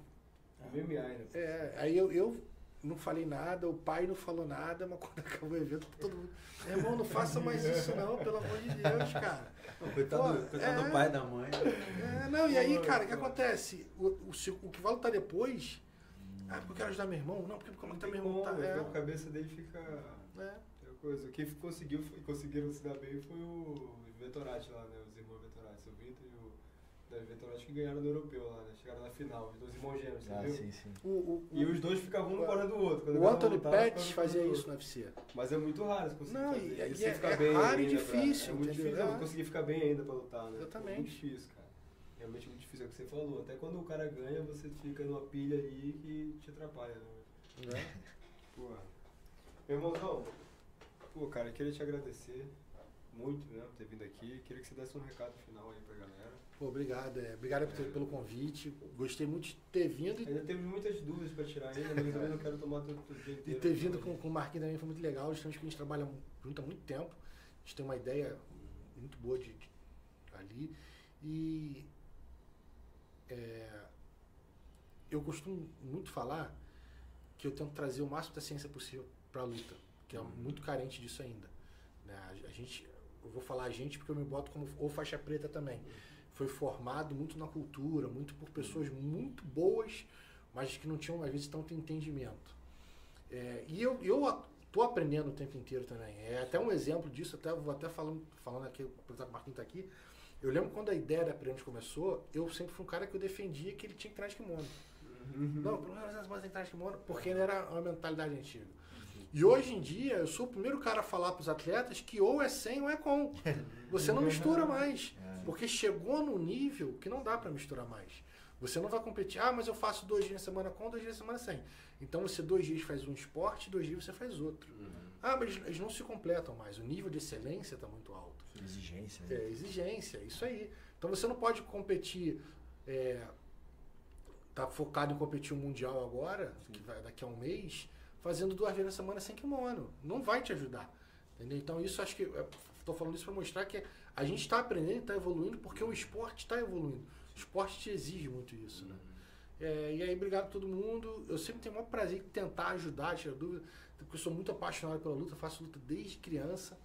MMA ainda. Aí eu não falei nada, o pai não falou nada, mas quando acabou o evento, todo mundo... Meu irmão, não faça mais isso não, pelo amor de Deus, cara. Coitado do pai e da mãe. Não, e aí, cara, o que acontece? O que vai lutar depois... porque eu quero ajudar meu irmão. Não, porque como tá meu irmão... A cabeça dele fica... Coisa. Quem conseguiram se dar bem foi o Vettorati lá, né? Os irmãos Vettorati, o Vitor e o Davi Vettorati, que ganharam no europeu lá, né? Chegaram na final, os 2 irmãos gêmeos, você viu? Sim. E os dois ficavam um fora do outro. O Anthony Pettis fazia isso no UFC. Mas é muito raro você conseguir fazer. Você ficar bem raro e difícil. É muito difícil eu conseguir ficar bem ainda pra lutar, né? Exatamente. É muito difícil, cara. Realmente muito difícil, é o que você falou. Até quando o cara ganha, você fica numa pilha ali que te atrapalha, né? Porra. Meu irmãozão, cara, eu queria te agradecer muito, né, por ter vindo aqui. Queria que você desse um recado final aí pra galera. Obrigado. Obrigado pelo convite. Gostei muito de ter vindo. Ainda temos muitas dúvidas para tirar ainda, mas eu também não quero tomar todo o dia inteiro. E ter vindo com o Marquinhos também foi muito legal. Justamente que a gente trabalha junto há muito tempo. A gente tem uma ideia muito boa ali. E eu costumo muito falar que eu tento trazer o máximo da ciência possível para a luta, que é muito carente disso ainda. Né? Eu vou falar a gente porque eu me boto como ou faixa preta também. Foi formado muito na cultura, muito por pessoas muito boas, mas que não tinham, às vezes, tanto entendimento. E eu estou aprendendo o tempo inteiro também. É até um exemplo disso, vou até falando aqui, apesar que o Marquinhos está aqui. Eu lembro quando a ideia da Prêmios começou, eu sempre fui um cara que eu defendia que ele tinha que entrar de kimono. Não, pelo menos mais entrar de kimono, porque ainda era uma mentalidade antiga. E hoje em dia, eu sou o primeiro cara a falar para os atletas que ou é sem ou é com. Você não mistura mais. Porque chegou num nível que não dá para misturar mais. Você não vai competir, mas eu faço 2 dias na semana com, 2 dias na semana sem. Então você 2 dias faz um esporte, 2 dias você faz outro. Mas eles não se completam mais. O nível de excelência está muito alto. Exigência. Né? Exigência, isso aí. Então você não pode competir... tá focado em competir o Mundial agora, que vai daqui a um mês, fazendo 2 vezes na semana sem kimono. Não vai te ajudar. Entendeu? Então isso acho que... Estou falando isso para mostrar que a gente está aprendendo, está evoluindo, porque o esporte está evoluindo. O esporte te exige muito isso, né? E aí, obrigado a todo mundo. Eu sempre tenho o maior prazer em tentar ajudar, tirar dúvida, porque eu sou muito apaixonado pela luta, faço luta desde criança.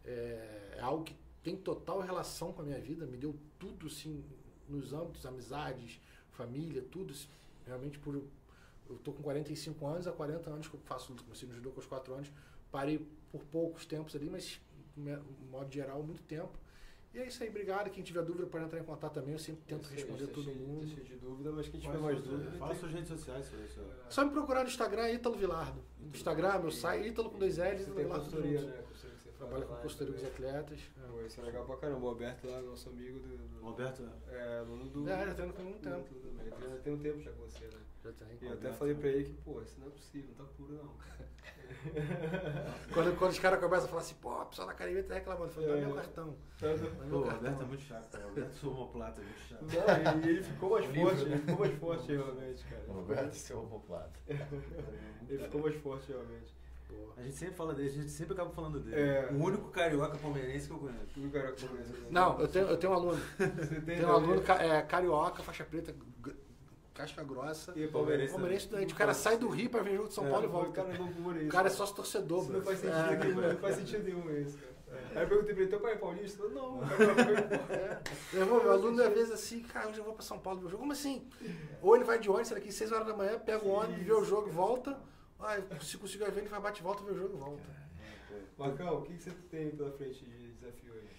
É algo que tem total relação com a minha vida, me deu tudo, assim, nos âmbitos, amizades, família, tudo. Realmente, eu tô com 45 anos, há 40 anos que eu faço luta. Comecei no judô com os 4 anos, parei por poucos tempos ali, mas, de modo geral, muito tempo. E é isso aí, obrigado. Quem tiver dúvida pode entrar em contato também, eu sempre tento responder todo mundo. Cheio de dúvida, mas quem tiver mais dúvida... Fala suas redes sociais. Só me procurar no Instagram, Ítalo Vilardo. No Instagram, meu site, Ítalo com 2 L's. Você tem consultoria, né? Trabalha com consultoria dos atletas. Isso é legal pra caramba. O Alberto lá, nosso amigo do... O Alberto? Aluno do... Já treino com muito tempo. Ele tem um tempo já com você, né? Já tem. E eu até falei pra ele que, isso não é possível, não tá puro não. Quando os caras começam a falar assim, o pessoal da academia tá reclamando. Eu falei, dá meu cartão. O Alberto é muito chato, O Alberto sou homoplata, é muito chato. Não, e ele ficou mais forte, realmente, cara. O Alberto seu homoplata. Ele ficou mais forte, realmente. A gente sempre fala dele, a gente sempre acaba falando dele. O único carioca palmeirense que eu conheço. O único carioca palmeirense. Não, eu tenho um aluno. Tem um aluno carioca, faixa preta, casca grossa. E palmeirense. Palmeirense doente. O cara sai do Rio pra ver jogo de São Paulo e volta. O cara é sócio torcedor, não faz sentido não faz sentido nenhum isso, cara. Aí eu perguntei pra ele, teu pai é paulista? Não, Meu irmão, meu aluno às vezes assim, cara, hoje eu vou pra São Paulo ver o jogo. Como assim? Ou ele vai de ônibus, daqui 6 horas da manhã, pega o ônibus, vê o jogo e volta. Se conseguir ver, ele vai bate e volta, vê o jogo e volta. Marcão, o que você tem pela frente de desafio aí?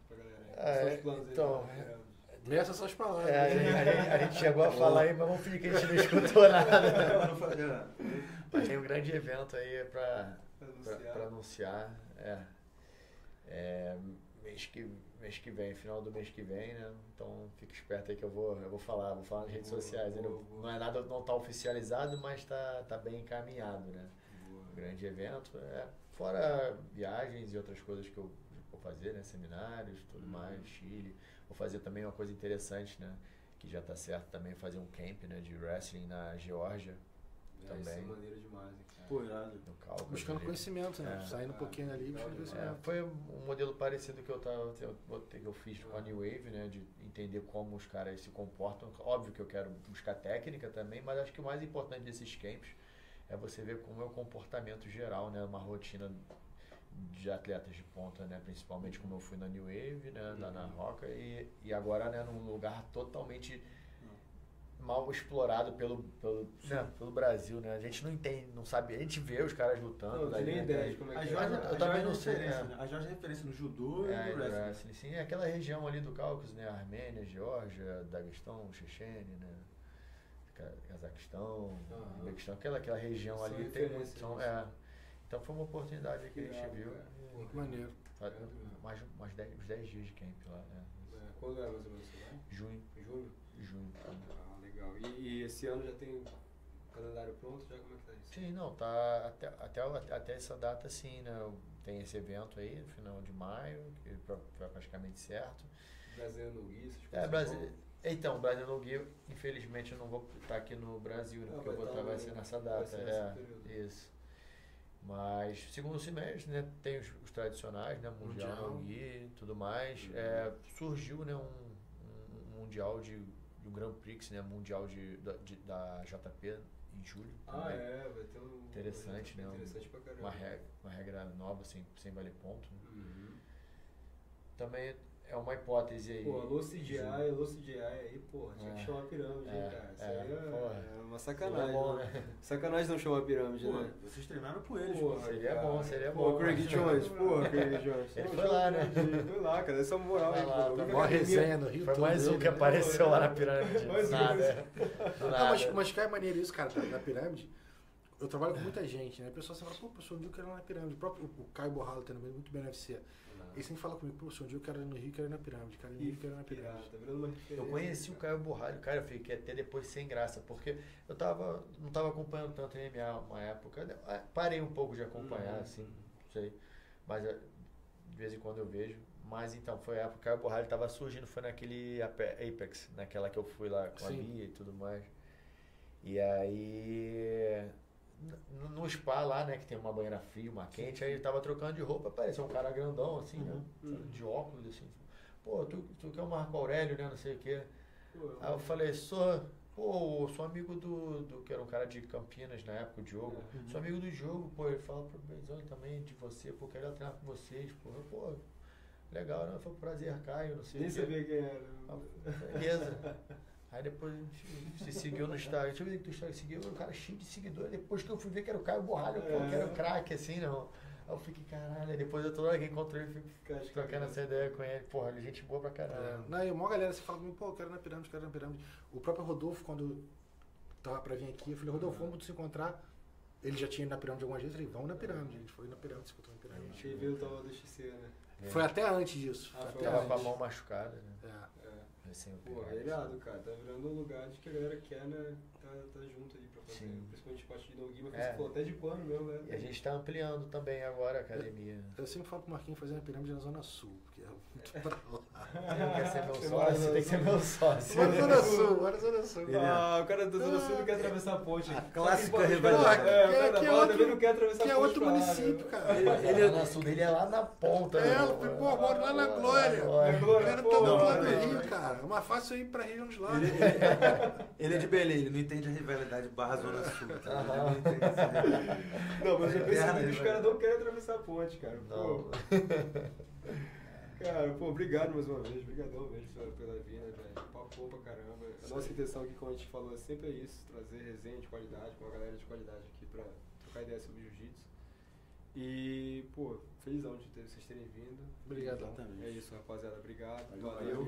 Pra galera aí? Seus planos então, aí. Essas são as palavras. A gente chegou a falar aí, mas vamos fingir que a gente não escutou nada. Mas tem um grande evento aí pra anunciar. Mês mês que vem, final do mês que vem, né? Então fica esperto aí que eu vou falar nas redes sociais. Não é nada, não tá oficializado, mas tá bem encaminhado, né? Um grande evento, fora viagens e outras coisas que eu vou fazer, né? Seminários, tudo mais, Chile. Vou fazer também uma coisa interessante, né? Que já tá certo também, fazer um camp, né? De wrestling na Geórgia. Também. Isso é maneiro demais, hein, cara. Pô, irado. No Cáucaso, Buscando ali. conhecimento, né? Saindo um pouquinho ali e buscando conhecimento. Foi um modelo parecido que eu fiz com a New Wave, né? De entender como os caras se comportam. Óbvio que eu quero buscar técnica também, mas acho que o mais importante desses camps é você ver como é o comportamento geral, né? Uma rotina de atletas de ponta, né? Principalmente como eu fui na New Wave, né? Lá na Roca e agora, né? Num lugar totalmente mal explorado pelo Brasil, né? A gente não entende, não sabe, a gente vê os caras lutando. Não tem nem ideia de como é A que Geórgia eu também não sei, A Geórgia é referência no judô e no no wrestling. wrestling, sim. É aquela região ali do Cáucaso, né? Armênia, Geórgia, Daguestão, Chechênia, né? Cazaquistão, Uzbequistão, aquela região São ali tem referências, muito. né? Então foi uma oportunidade que a gente viu. Que maneiro. Uns 10 dias de camp lá, né? Quando é mais ou menos? Você vai? Junho. Junho? Ah, legal. E esse ano já tem o calendário pronto? Já como é que tá isso? Sim, não, tá até essa data sim, né? Tem esse evento aí, no final de maio, que foi praticamente certo. Brasileiro no Gui, essas coisas. Brasil. Então, Brasil no Gui, infelizmente eu não vou estar aqui no Brasil, né? Porque eu vou vai ser nessa data. Isso. Mas segundo semestre, né, tem os tradicionais, né, Mundial no Gui e tudo mais. Surgiu, né, um Mundial um Grand Prix, né, Mundial da JP em julho. Vai ter um... Interessante, né? Interessante pra caramba. Uma regra nova, sem valer ponto. Né? Também é uma hipótese aí. Pô, alô CGI aí, porra, tinha que chamar a pirâmide, hein, cara. Isso aí é uma sacanagem. Bom, né? Sacanagem não chamar a pirâmide, Pô, né? vocês treinaram com eles, Porra, pô. Seria bom. Pô, Craig Jones, Craig Jones. Ele foi lá, né? Foi lá, cara, essa moral aí, pô. Tá maior resenha no Rio. Foi mais um que né? apareceu lá na pirâmide. Mais Do um. nada. Mas que é maneiro isso, cara, na pirâmide. Eu trabalho com muita gente, né? O pessoal sempre fala, pô, professor, um dia eu quero ir lá na pirâmide. O próprio Caio Borralo também, muito bem no UFC. Ele sempre fala comigo, pô, um dia eu quero ir no Rio, quero ir na pirâmide, cara, no Rio, quero ir na pirâmide. Tá virando uma referência. Eu conheci o Caio Borralho, cara, eu fiquei até depois sem graça, porque eu não tava acompanhando tanto MMA uma época, parei um pouco de acompanhar, assim, não sei, mas de vez em quando eu vejo. Mas então, foi a época que o Caio Borralho tava surgindo, foi naquele Apex, naquela que eu fui lá com a Bia e tudo mais. E aí... No spa lá, né, que tem uma banheira fria, uma quente, aí ele tava trocando de roupa, apareceu um cara grandão, assim, né, de óculos, assim. Pô, tu que é o Marco Aurélio, né, não sei o quê. Aí eu falei, sou amigo do que era um cara de Campinas na época, o Diogo. Sou amigo do Diogo, pô, ele fala pro Benzão também de você, pô, quero treinar com vocês, pô, legal, né, foi um prazer, Caio, não sei o quê. Nem sabia quem era. Beleza. Aí depois a gente se seguiu no Instagram. Deixa eu ver que tu Instagram seguiu, o cara cheio de seguidores. Depois que eu fui ver que era o Caio Borralho, pô, que era o craque, assim, não. Aí eu fiquei, caralho. Aí depois eu toda hora que encontrei ele, fico trocando essa ideia com ele. Porra, ele é gente boa pra caralho. Não, e uma galera se fala comigo, pô, eu quero ir na pirâmide, O próprio Rodolfo, quando tava pra vir aqui, eu falei, Rodolfo, vamos se encontrar. Ele já tinha ido na pirâmide algumas vezes, eu falei, vamos na pirâmide. A gente foi na pirâmide, se encontrou na pirâmide. A gente viu o tal do XC, né? Foi até antes disso. Tava com a mão machucada, né? Pô, é irado, cara. Tá virando um lugar de que a galera quer, né? Tá junto ali pra fazer. Sim. Principalmente parte de no-gi, mas você falou até de pano mesmo, né? E a gente tá ampliando também agora a academia. Eu sempre falo pro Marquinhos fazer na pirâmide na Zona Sul, porque é muito pra lá. Você quer ser meu sócio? Tem que ser meu sócio. Bora Zona Sul, bora Zona Sul. O cara da Zona Sul não quer atravessar a ponte. A clássica rivalidade. rivalidade. O cara da bola também não quer atravessar a ponte. Que é outro pra lá, município, né? cara. A Zona Sul dele é lá na ponta. Pô, moro lá na Glória. O cara tá do lado do Rio, cara. É mais fácil eu ir pra região dos lados. Ele é de Belém, ele não entende a rivalidade barra Zona Sul. Tá? Ele não entende essa Não, mas eu percebi que os né? caras não querem atravessar a ponte, cara. Não. Cara, pô, obrigado mais uma vez. Obrigadão mesmo pela vinda, velho. Papo pra caramba. A nossa intenção aqui, como a gente falou, sempre é isso. Trazer resenha de qualidade, com uma galera de qualidade aqui pra trocar ideia sobre jiu-jitsu. E, pô, felizão de vocês terem vindo. Obrigadão. É isso, rapaziada. Obrigado. Valeu.